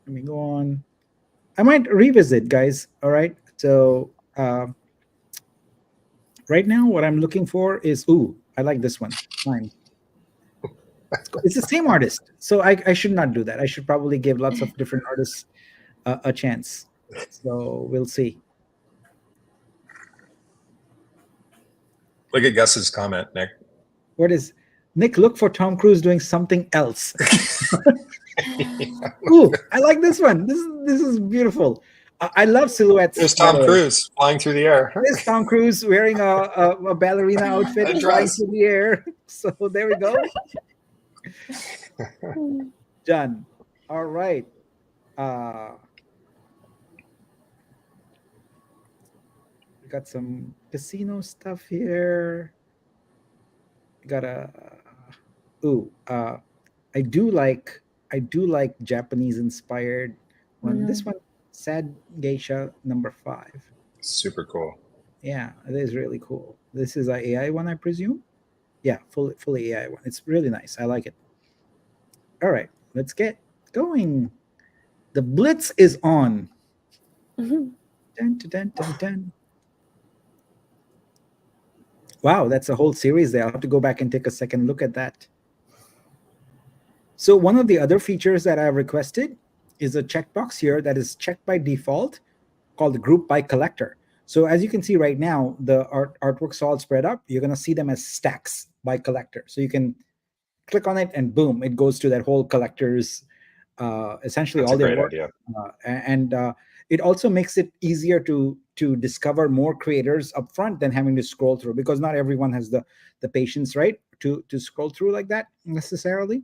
Let me go on. I might revisit, guys. All right. So right now, what I'm looking for is I like this one. Fine. It's the same artist, so I should not do that. I should probably give lots of different artists a chance. So we'll see. Look at Gus's comment, Nick. What is Nick? Look for Tom Cruise doing something else. Ooh, I like this one. This is beautiful. I love silhouettes. There's Tom Cruise flying through the air. There's Tom Cruise wearing a ballerina outfit flying through the air. So there we go. Done. All right. We got some casino stuff here. Got a I do like Japanese inspired one. This one, Sad Geisha number 5. Super cool. Yeah, it is really cool. This is a AI one, I presume. Yeah, fully AI one. It's really nice. I like it. All right, let's get going. The Blitz is on. Dun, dun, dun, dun, dun. Wow, that's a whole series there. I'll have to go back and take a second look at that. So one of the other features that I've requested is a checkbox here that is checked by default called Group by Collector. So as you can see right now, the artwork's all spread up. You're going to see them as stacks by collector. So you can click on it and boom, it goes to that whole collector's essentially That's all their a great work. idea. And it also makes it easier to discover more creators up front than having to scroll through, because not everyone has the patience, right, to scroll through like that necessarily.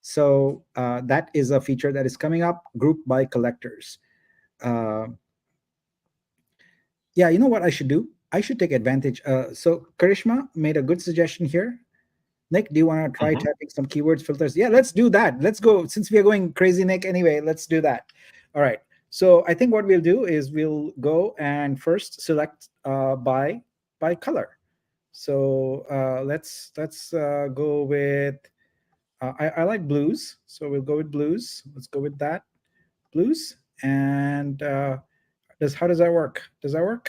So that is a feature that is coming up, Group by Collectors. Yeah, you know what I should do? I should take advantage. So Karishma made a good suggestion here. Nick, do you want to try typing some keywords filters? Yeah, let's do that. Let's go. Since we are going crazy, Nick, anyway, let's do that. All right. So I think what we'll do is we'll go and first select by by color. So let's go with. I like blues, so we'll go with blues. Let's go with that blues. And how does that work? Does that work?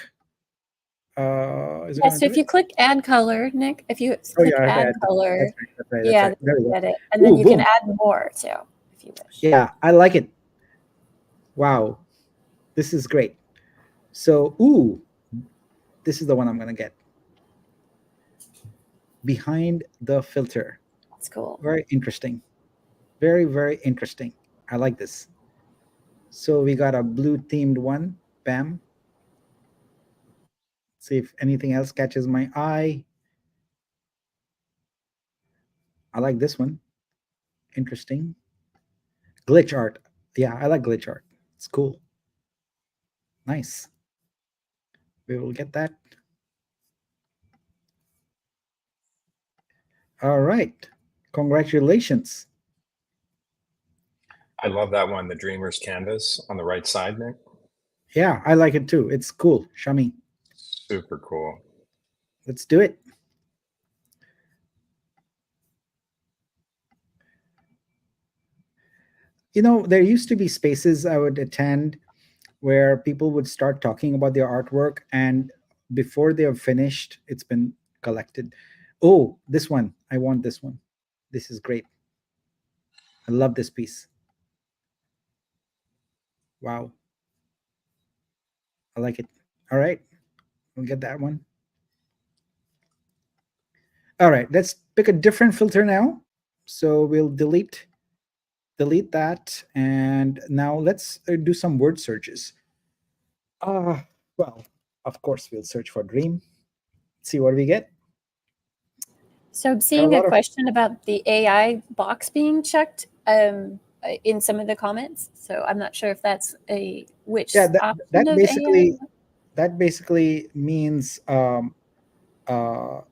Is it Yeah, going to so do if you it? click add color, Nick, if you Oh click yeah, I have to add add. color, That's right. That's right. That's yeah, right. There we you go. get it. And then Ooh, you can boom. add more too, if you wish. Yeah, I like it. Wow, this is great. So, ooh, this is the one I'm going to get. Behind the filter. That's cool. Very interesting. Very, very interesting. I like this. So we got a blue themed one. Bam. See if anything else catches my eye. I like this one. Interesting. Glitch art. Yeah, I like glitch art. It's cool. Nice. We will get that. All right. Congratulations. I love that one, the Dreamer's Canvas on the right side, Nick. Yeah, I like it too. It's cool. Shami. Super cool. Let's do it. You know, there used to be spaces I would attend where people would start talking about their artwork, and before they have finished, it's been collected. Oh, this one. I want this one. This is great. I love this piece. Wow. I like it. All right. We'll get that one. All right. Let's pick a different filter now. So we'll delete that. And now let's do some word searches. Well, of course, we'll search for dream. See what we get. So I'm Got a seeing a lot of question about the AI box being checked in some of the comments. So I'm not sure if that's which yeah. option That of basically AI. that basically means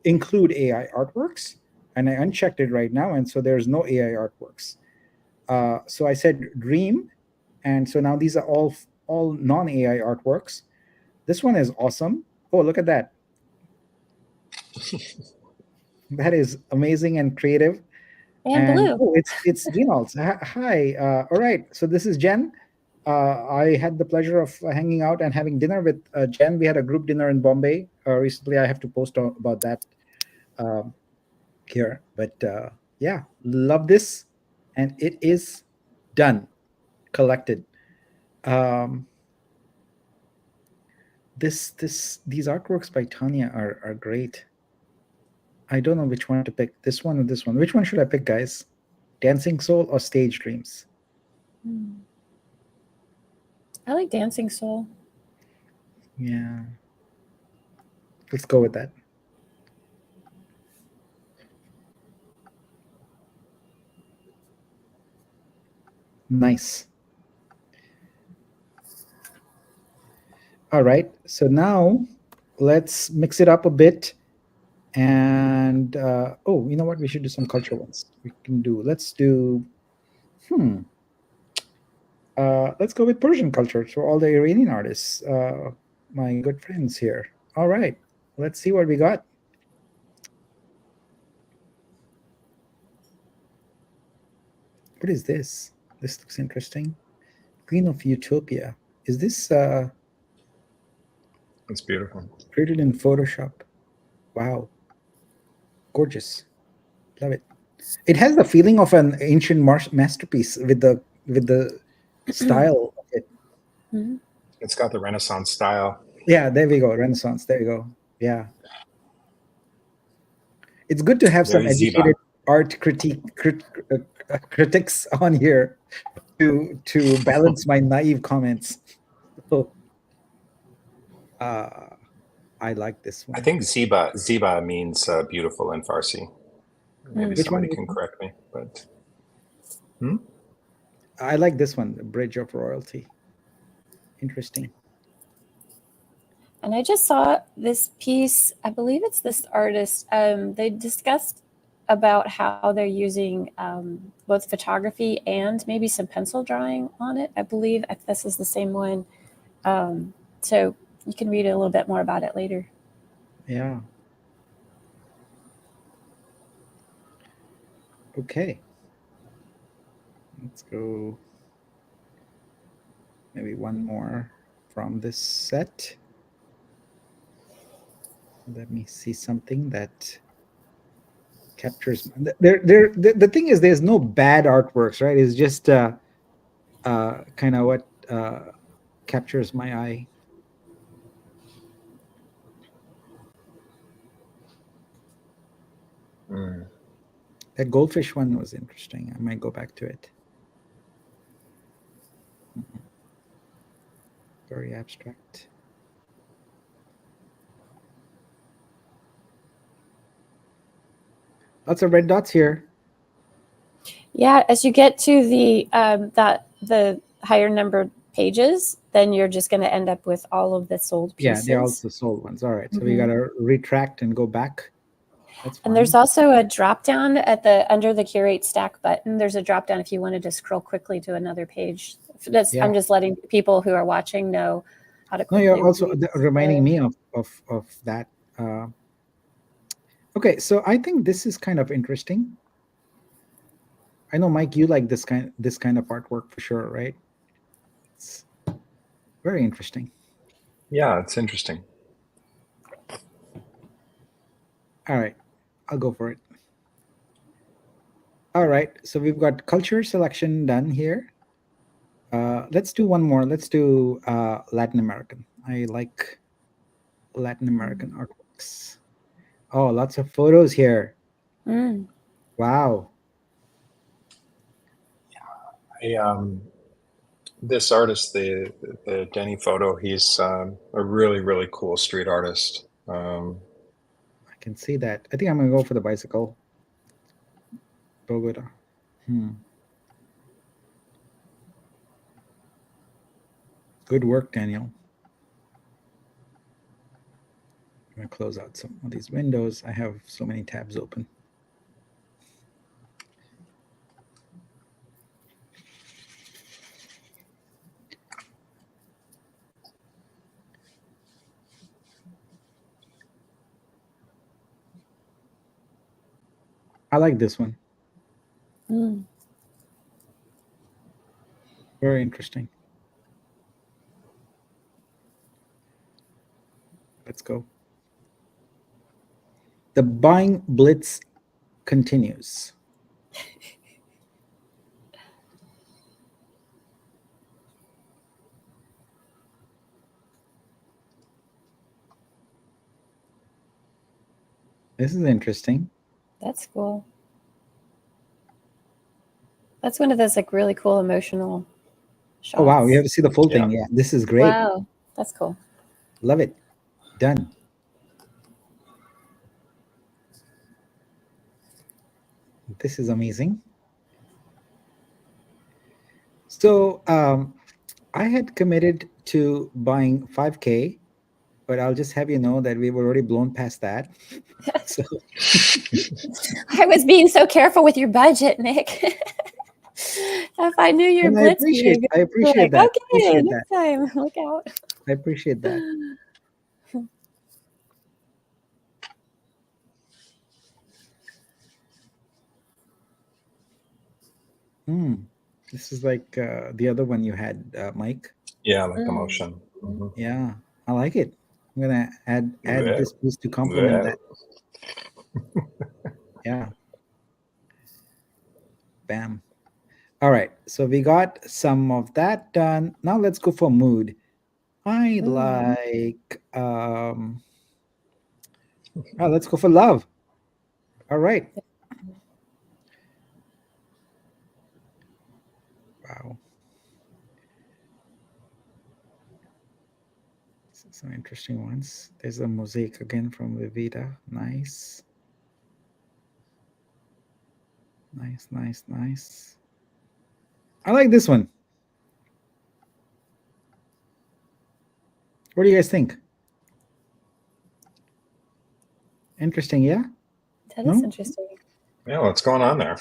include AI artworks, and I unchecked it right now, and so there's no AI artworks. So I said dream, and so now these are all non-AI artworks. This one is awesome. Oh, look at that. That is amazing and creative. And blue. Oh, it's Genals. Hi. All right. So this is Jen. I had the pleasure of hanging out and having dinner with Jen. We had a group dinner in Bombay recently. I have to post about that here. But yeah, love this, and it is done, collected. Um, these artworks by Tanya are great. I don't know which one to pick. This one or this one. Which one should I pick, guys? Dancing Soul or Stage Dreams? I like Dancing Soul. Yeah. Let's go with that. Nice. All right. So now let's mix it up a bit. And oh, you know what? We should do some culture ones. Let's do, let's go with Persian culture. So all the Iranian artists, my good friends here. All right. Let's see what we got. What is this? This looks interesting. Queen of Utopia. Is this It's beautiful. created in Photoshop? Wow. Gorgeous. Love it. It has the feeling of an ancient masterpiece with the style of it. Mm-hmm. It's got the Renaissance style. Yeah, there we go. Renaissance. There you go. Yeah. It's good to have some Very educated Ziba. art critics on here to balance my naive comments. So, I like this one. I think Ziba means beautiful in Farsi. Maybe Which somebody one? can correct me, but I like this one, the Bridge of Royalty. Interesting. And I just saw this piece, I believe it's this artist, they discussed about how they're using both photography and maybe some pencil drawing on it. I believe if this is the same one. So you can read a little bit more about it later. Yeah. Okay. Let's go. Maybe one more from this set. Let me see something that captures. The thing is, there's no bad artworks, right? It's just kind of what captures my eye. That goldfish one was interesting. I might go back to it. Very abstract. Lots of red dots here. Yeah, as you get to the higher numbered pages, then you're just going to end up with all of the sold pieces. Yeah, they're also sold ones. All right, so we got to retract and go back. That's fine. And there's also a drop down at the under the curate stack button. There's a drop down if you wanted to scroll quickly to another page. I'm just letting people who are watching know how to. No, you're also reminding me of that. Okay, so I think this is kind of interesting. I know, Mike, you like this kind of artwork for sure, right? It's very interesting. Yeah, it's interesting. All right, I'll go for it. All right, so we've got culture selection done here. Let's do one more. Let's do Latin American. I like Latin American artworks. Oh, lots of photos here. Wow. This artist, the Denny photo, he's a really, really cool street artist. I can see that. I think I'm going to go for the bicycle. Bogota. Good work, Daniel. I'm going to close out some of these windows. I have so many tabs open. I like this one. Very interesting. Let's go. The buying blitz continues. This is interesting. That's cool. That's one of those like really cool emotional shots. Oh, wow. You have to see the full thing. Yeah, this is great. Wow, that's cool. Love it. Done. This is amazing. So I had committed to buying 5K, but I'll just have you know that we've already blown past that. So I was being so careful with your budget, Nick. If I knew your blitz, I appreciate that. Okay, next time, look out. I appreciate that. This is like the other one you had, Mike. Yeah, like emotion. Yeah, I like it. I'm gonna add this piece to complement that. Yeah. Bam. All right, so we got some of that done. Now let's go for mood. I like let's go for love. All right. Wow. Some interesting ones. There's a mosaic again from Vivita. Nice. Nice, nice, nice. I like this one. What do you guys think? Interesting, yeah? That is interesting. Yeah, what's going on there?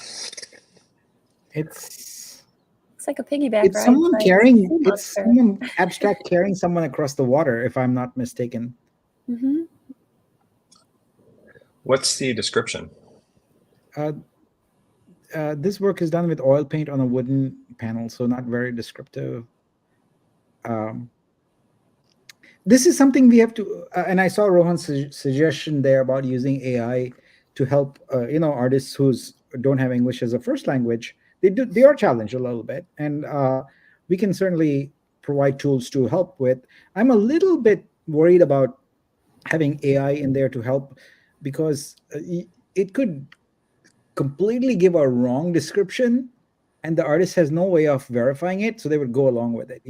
It's like a piggyback. It's someone carrying. It's someone abstract carrying someone across the water, if I'm not mistaken. What's the description? This work is done with oil paint on a wooden panel, so not very descriptive. This is something we have to, and I saw Rohan's suggestion there about using AI to help, artists who don't have English as a first language. They are challenged a little bit, and we can certainly provide tools to help with. I'm a little bit worried about having AI in there to help, because it could completely give a wrong description, and the artist has no way of verifying it, so they would go along with it,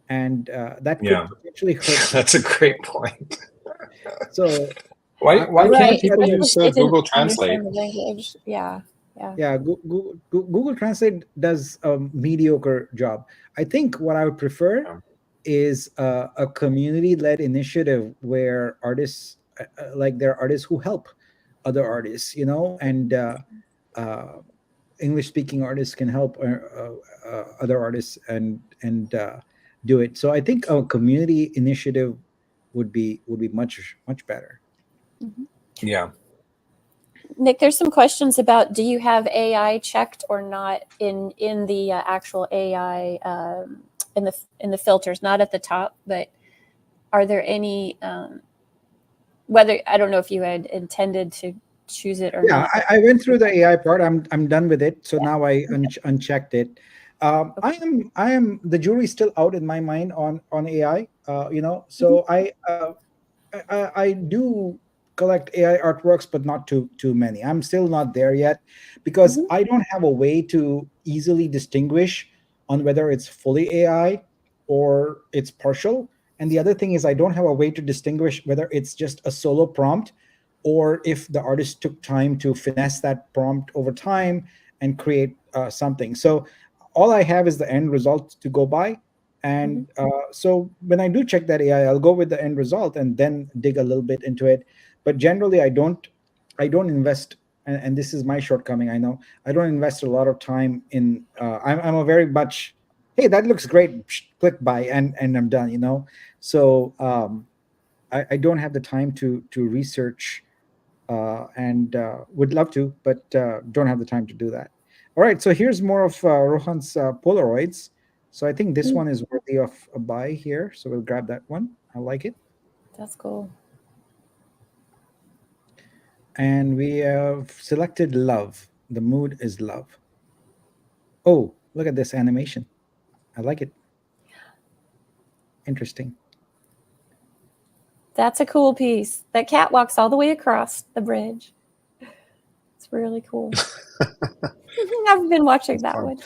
and that could potentially hurt. That's a great point. So why can't people use Google Translate? Yeah. Google Translate does a mediocre job. I think what I would prefer is a community-led initiative where artists, like there are artists who help other artists, and English-speaking artists can help other artists and do it. So I think a community initiative would be much better. Mm-hmm. Yeah. Nick, there's some questions about, do you have AI checked or not in the actual AI in the filters, not at the top, but are there any whether, I don't know if you had intended to choose it or not. I went through the AI part. I'm done with it. So now I unchecked it. I am the jury's still out in my mind on AI. So I do collect AI artworks, but not too many. I'm still not there yet, because I don't have a way to easily distinguish on whether it's fully AI or it's partial. And the other thing is, I don't have a way to distinguish whether it's just a solo prompt, or if the artist took time to finesse that prompt over time and create something. So all I have is the end result to go by. And so when I do check that AI, I'll go with the end result and then dig a little bit into it. But generally, I don't invest, and this is my shortcoming, I know. I don't invest a lot of time in, I'm a very much, hey, that looks great, click buy, and I'm done, So I don't have the time to research, and would love to, but don't have the time to do that. All right, so here's more of Rohan's Polaroids. So I think this one is worthy of a buy here. So we'll grab that one. I like it. That's cool. And we have selected love. The mood is love. Oh, look at this animation. I like it. Interesting. That's a cool piece. That cat walks all the way across the bridge. It's really cool. I've been watching that one.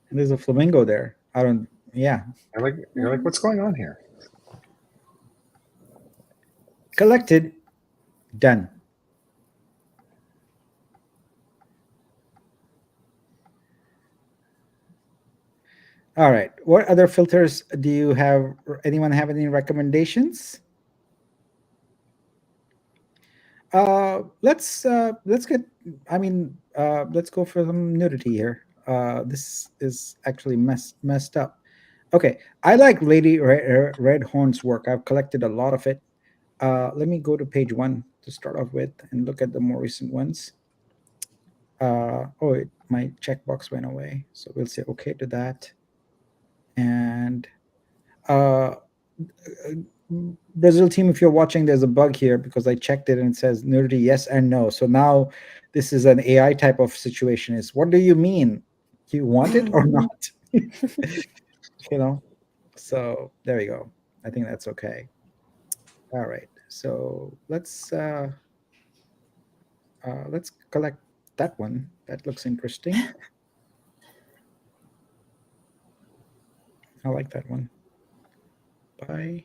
And there's a flamingo there. Yeah. You're like, what's going on here? Collected. Done. All right. What other filters do you have? Anyone have any recommendations? Let's get. Let's go for some nudity here. This is actually messed up. Okay, I like Lady Red Horn's work. I've collected a lot of it. Let me go to page 1 to start off with and look at the more recent ones. My checkbox went away, so we'll say okay to that. And Brazil team, if you're watching, there's a bug here because I checked it and it says nudity yes and no. So now this is an AI type of situation. Is what do you mean? You want it or not? So there we go. I think that's okay. All right. So let's collect that one. That looks interesting. I like that one. Bye.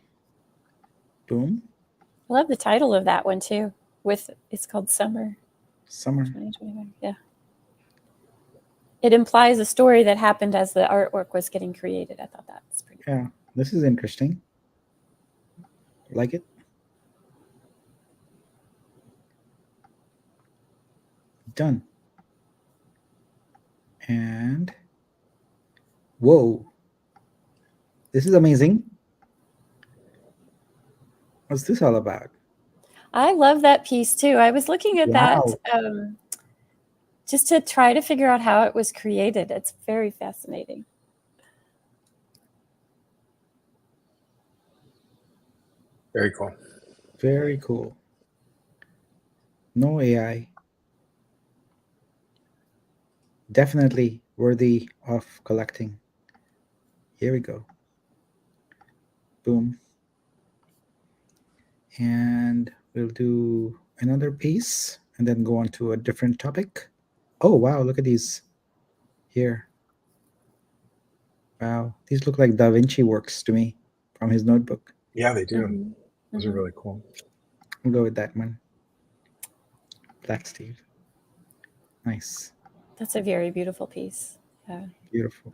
Boom. I love the title of that one too. It's called Summer. 2025. Yeah. It implies a story that happened as the artwork was getting created. I thought that's pretty cool. Yeah, this is interesting. Like it? Done. And whoa. This is amazing. What's this all about? I love that piece too. I was looking at that Wow. just to try to figure out how it was created. It's very fascinating. Very cool. Very cool. No AI. Definitely worthy of collecting. Here we go. Boom. And we'll do another piece and then go on to a different topic. Oh, wow. Look at these here. Wow. These look like Da Vinci works to me from his notebook. Yeah, they do. Mm-hmm. Those are really cool. We'll go with that one. Black Steve. Nice. That's a very beautiful piece. Yeah. Beautiful.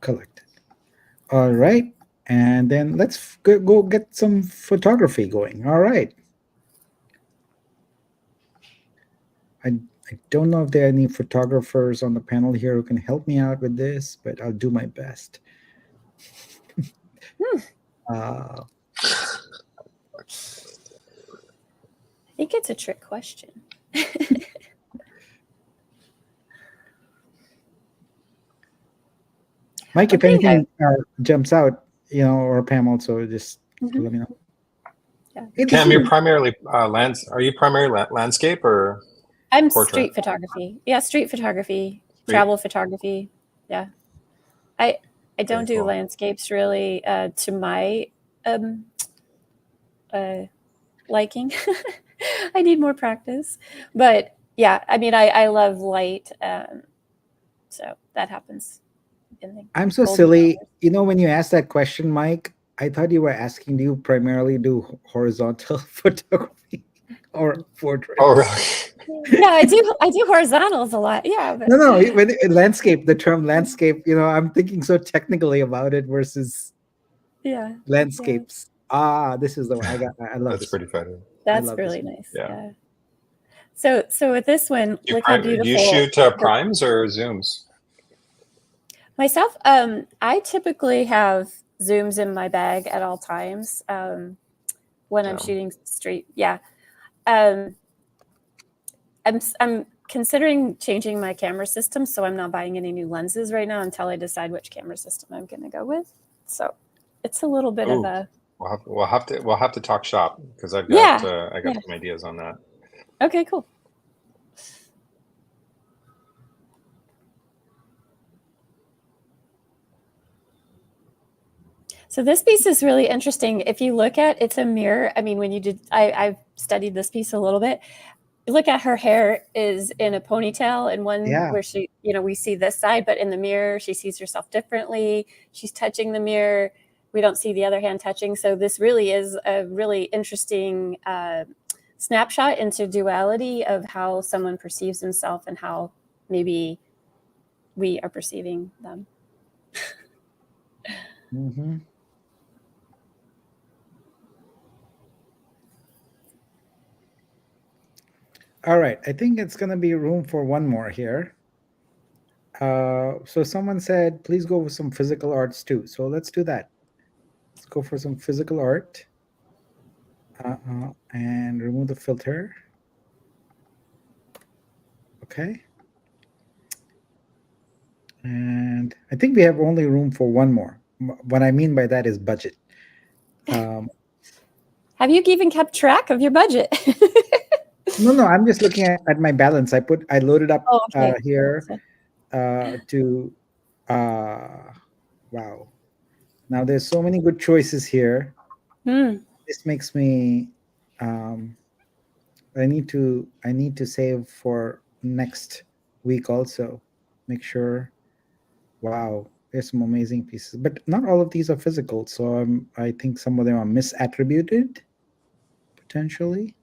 Collected. All right. And then let's go get some photography going. All right. I don't know if there are any photographers on the panel here who can help me out with this, but I'll do my best. I think it's a trick question. Mike, if anything jumps out, or Pam also, just let me know. Yeah. Pam, you're primarily are you primarily landscape or? I'm portrait? Street photography. Yeah, street photography, travel photography. Yeah, I don't do landscapes really to my liking. I need more practice, but yeah, I mean, I love light, so that happens. I'm so silly. When you asked that question, Mike, I thought you were asking, do you primarily do horizontal photography or portrait? Oh, really? Yeah, I do horizontals a lot. Yeah. But... No. When landscape, the term landscape, I'm thinking so technically about it versus landscapes. Yeah. This is the one I love. That's pretty funny. That's really nice. Yeah. So with this one, look how beautiful. Do you shoot primes or zooms? Myself, I typically have zooms in my bag at all times when I'm shooting street. Yeah. I'm considering changing my camera system, so I'm not buying any new lenses right now until I decide which camera system I'm going to go with. So it's a little bit of a. We'll have to talk shop because I got some ideas on that. Okay, cool. So this piece is really interesting. If you look at, it's a mirror. I mean, when you did, I've studied this piece a little bit. Look at her hair is in a ponytail, and one where she, we see this side, but in the mirror, she sees herself differently. She's touching the mirror. We don't see the other hand touching. So this really is a really interesting snapshot into duality of how someone perceives himself and how maybe we are perceiving them. Mm-hmm. All right, I think it's going to be room for one more here. So someone said, please go with some physical arts too. So let's do that. Let's go for some physical art. And remove the filter. Okay. And I think we have only room for one more. What I mean by that is budget. Have you even kept track of your budget? No, I'm just looking at my balance. I loaded up here to wow. Now there's so many good choices here. This makes me I need to save for next week also. Make sure. Wow, there's some amazing pieces, but not all of these are physical. So I think some of them are misattributed potentially.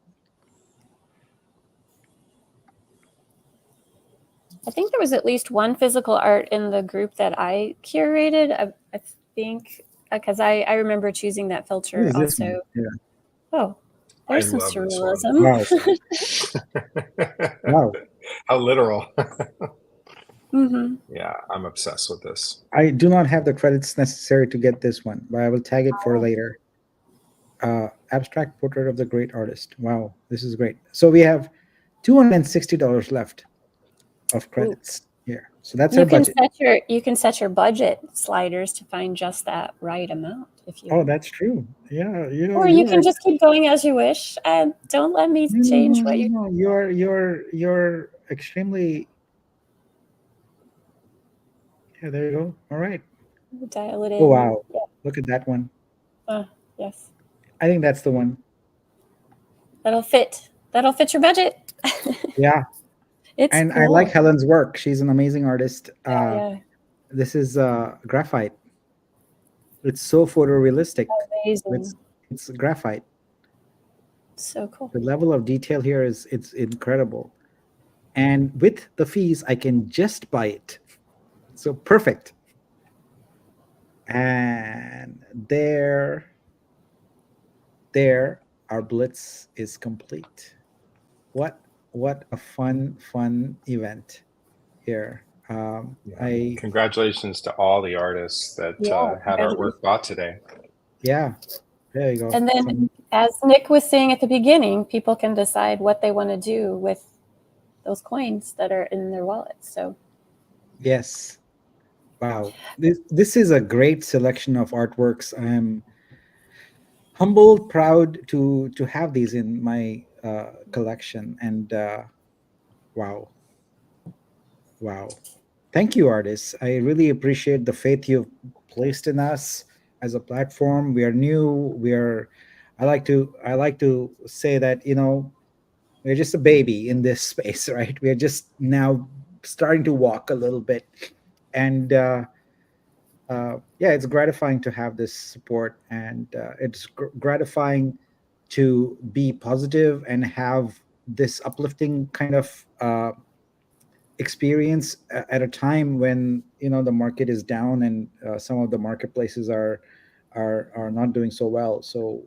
I think there was at least one physical art in the group that I curated. I think because I remember choosing that filter also. Yeah. Oh, there's some surrealism. Wow. How literal. Mm-hmm. Yeah, I'm obsessed with this. I do not have the credits necessary to get this one, but I will tag it for later. Abstract portrait of the great artist. Wow, this is great. So we have $260 left of Ooh. credits here. So that's our budget. You can set your budget sliders to find just that right amount if you Oh, want. that's true. Yeah, Or you can just keep going as you wish. Don't let me change what you. No, you're extremely. Yeah, there you go. All right. Dial it in. Oh wow! Yeah. Look at that one. Yes. I think that's the one. That'll fit your budget. Yeah. It's and cool. I like Helen's work. She's an amazing artist. Yeah. This is graphite. It's so photorealistic. Amazing. It's graphite. So cool. The level of detail here it's incredible. And with the fees, I can just buy it. So perfect. And there our Blitz is complete. What a fun event here. Congratulations to all the artists that had artwork bought today. Yeah, there you go. And then, as Nick was saying at the beginning, people can decide what they want to do with those coins that are in their wallets. So, yes, wow, this is a great selection of artworks. I'm humbled, proud to have these in my collection, and wow. Thank you, artists. I really appreciate the faith you've placed in us as a platform. We are new. I like to say that, we're just a baby in this space, right? We're just now starting to walk a little bit. And it's gratifying to have this support, and it's gratifying to be positive and have this uplifting kind of experience at a time when the market is down and some of the marketplaces are not doing so well. So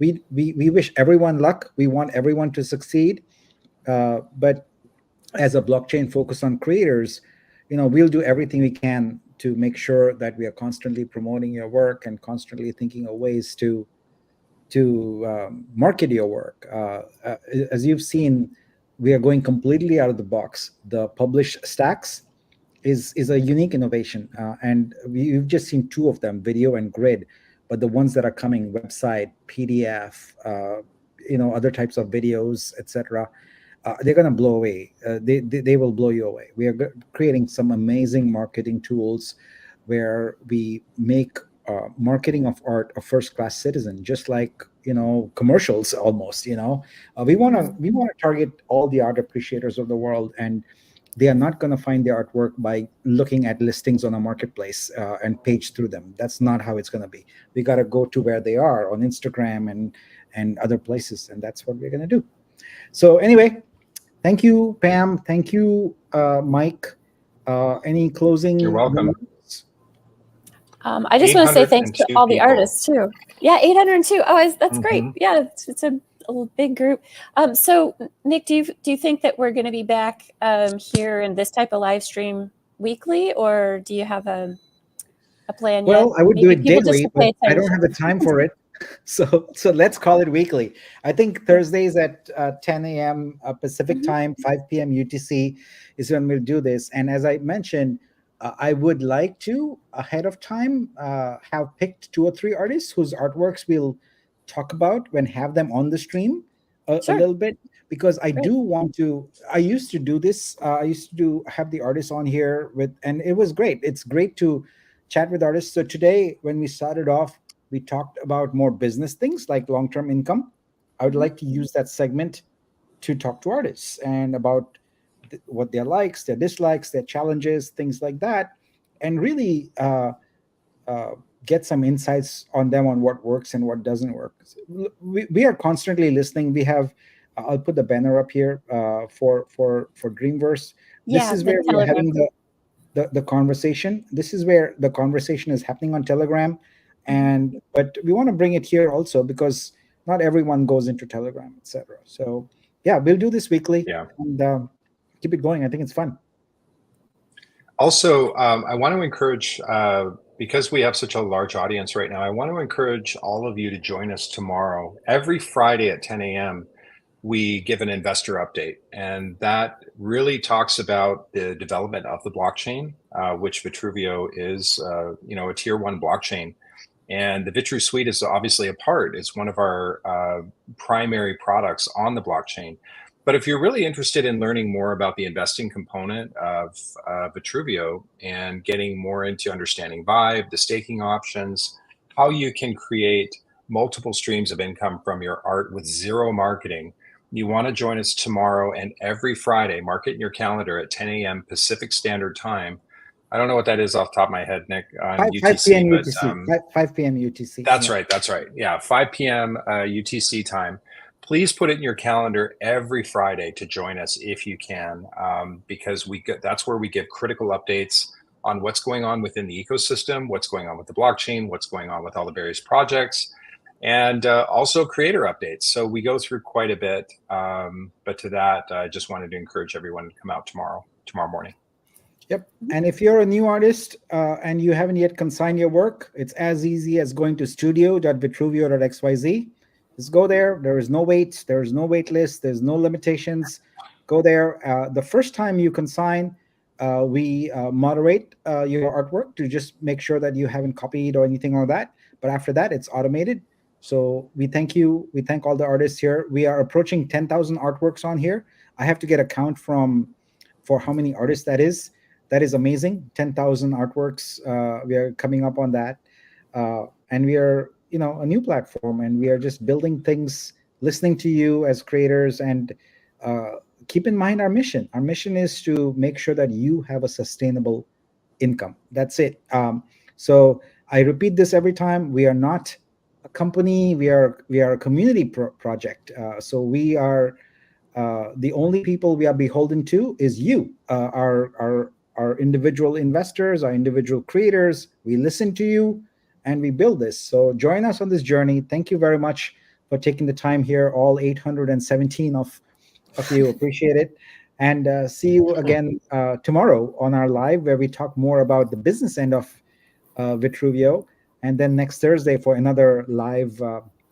we wish everyone luck. We want everyone to succeed, but as a blockchain focused on creators, we'll do everything we can to make sure that we are constantly promoting your work and constantly thinking of ways to market your work. As you've seen, we are going completely out of the box. The published stacks is a unique innovation, and we've just seen two of them, video and grid. But the ones that are coming, website, PDF, other types of videos, etc., they're going to blow away. They will blow you away. We are creating some amazing marketing tools where we make marketing of art a first-class citizen, just like commercials almost. We want to target all the art appreciators of the world, and they are not going to find the artwork by looking at listings on a marketplace and page through them. That's not how it's going to be. We got to go to where they are on Instagram and other places, and that's what we're going to do. So anyway, thank you, Pam. Thank you, Mike. Any closing? You're welcome. I just want to say thanks to all the artists too. Yeah, 802. Oh, that's great. Yeah, it's a big group. So Nick, do you think that we're going to be back here in this type of live stream weekly, or do you have a plan yet? Well, I would do it daily, but I don't have the time for it. So let's call it weekly. I think Thursdays at 10 a.m. Pacific time, 5 p.m. UTC is when we'll do this. And as I mentioned, I would like to, ahead of time, have picked 2 or 3 artists whose artworks we'll talk about when have them on the stream a little bit, because I do want to. I used to do this. I used to have the artists on here and it was great. It's great to chat with artists. So today, when we started off, we talked about more business things like long-term income. I would like to use that segment to talk to artists and about what their likes, their dislikes, their challenges, things like that, and really get some insights on them on what works and what doesn't work. We are constantly listening. We have, I'll put the banner up here for Dreamverse. This is where we're having the conversation. This is where the conversation is happening on Telegram, but we want to bring it here also because not everyone goes into Telegram, etc. So yeah, we'll do this weekly and keep it going. I think it's fun. Also, I want to encourage because we have such a large audience right now, I want to encourage all of you to join us tomorrow. Every Friday at 10 a.m., we give an investor update, and that really talks about the development of the blockchain, which Vitruveo is, a tier 1 blockchain. And the Vitru suite is obviously a part. It's one of our primary products on the blockchain. But if you're really interested in learning more about the investing component of Vitruveo and getting more into understanding Vibe, the staking options, how you can create multiple streams of income from your art with zero marketing, you want to join us tomorrow and every Friday. Mark it in your calendar at 10 a.m. Pacific Standard Time. I don't know what that is off the top of my head, Nick, on 5 UTC. p.m. But, UTC. 5 p.m. UTC. That's right. That's right. Yeah, 5 p.m. UTC time. Please put it in your calendar every Friday to join us if you can, because that's where we give critical updates on what's going on within the ecosystem, what's going on with the blockchain, what's going on with all the various projects, and also creator updates. So we go through quite a bit. But to that, I just wanted to encourage everyone to come out tomorrow morning. Yep. And if you're a new artist and you haven't yet consigned your work, it's as easy as going to studio.vitruveo.xyz. Just go there. There is no wait. There is no wait list. There's no limitations. Go there. The first time you consign, we moderate your artwork to just make sure that you haven't copied or anything like that. But after that, it's automated. So we thank you. We thank all the artists here. We are approaching 10,000 artworks on here. I have to get a count for how many artists that is. That is amazing. 10,000 artworks. We are coming up on that. And we are, a new platform, and we are just building things, listening to you as creators, and keep in mind our mission. Our mission is to make sure that you have a sustainable income. That's it. So I repeat this every time. We are not a company. We are a community project. So we are the only people we are beholden to is you, our individual investors, our individual creators. We listen to you and we build this. So join us on this journey. Thank you very much for taking the time here, all 817 of you. Appreciate it. And see you again tomorrow on our live, where we talk more about the business end of Vitruveo, and then next Thursday for another live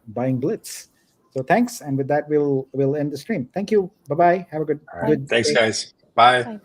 buying blitz. So thanks. And with that, we'll end the stream. Thank you. Bye-bye. Have a good Thanks, guys. Bye. Bye.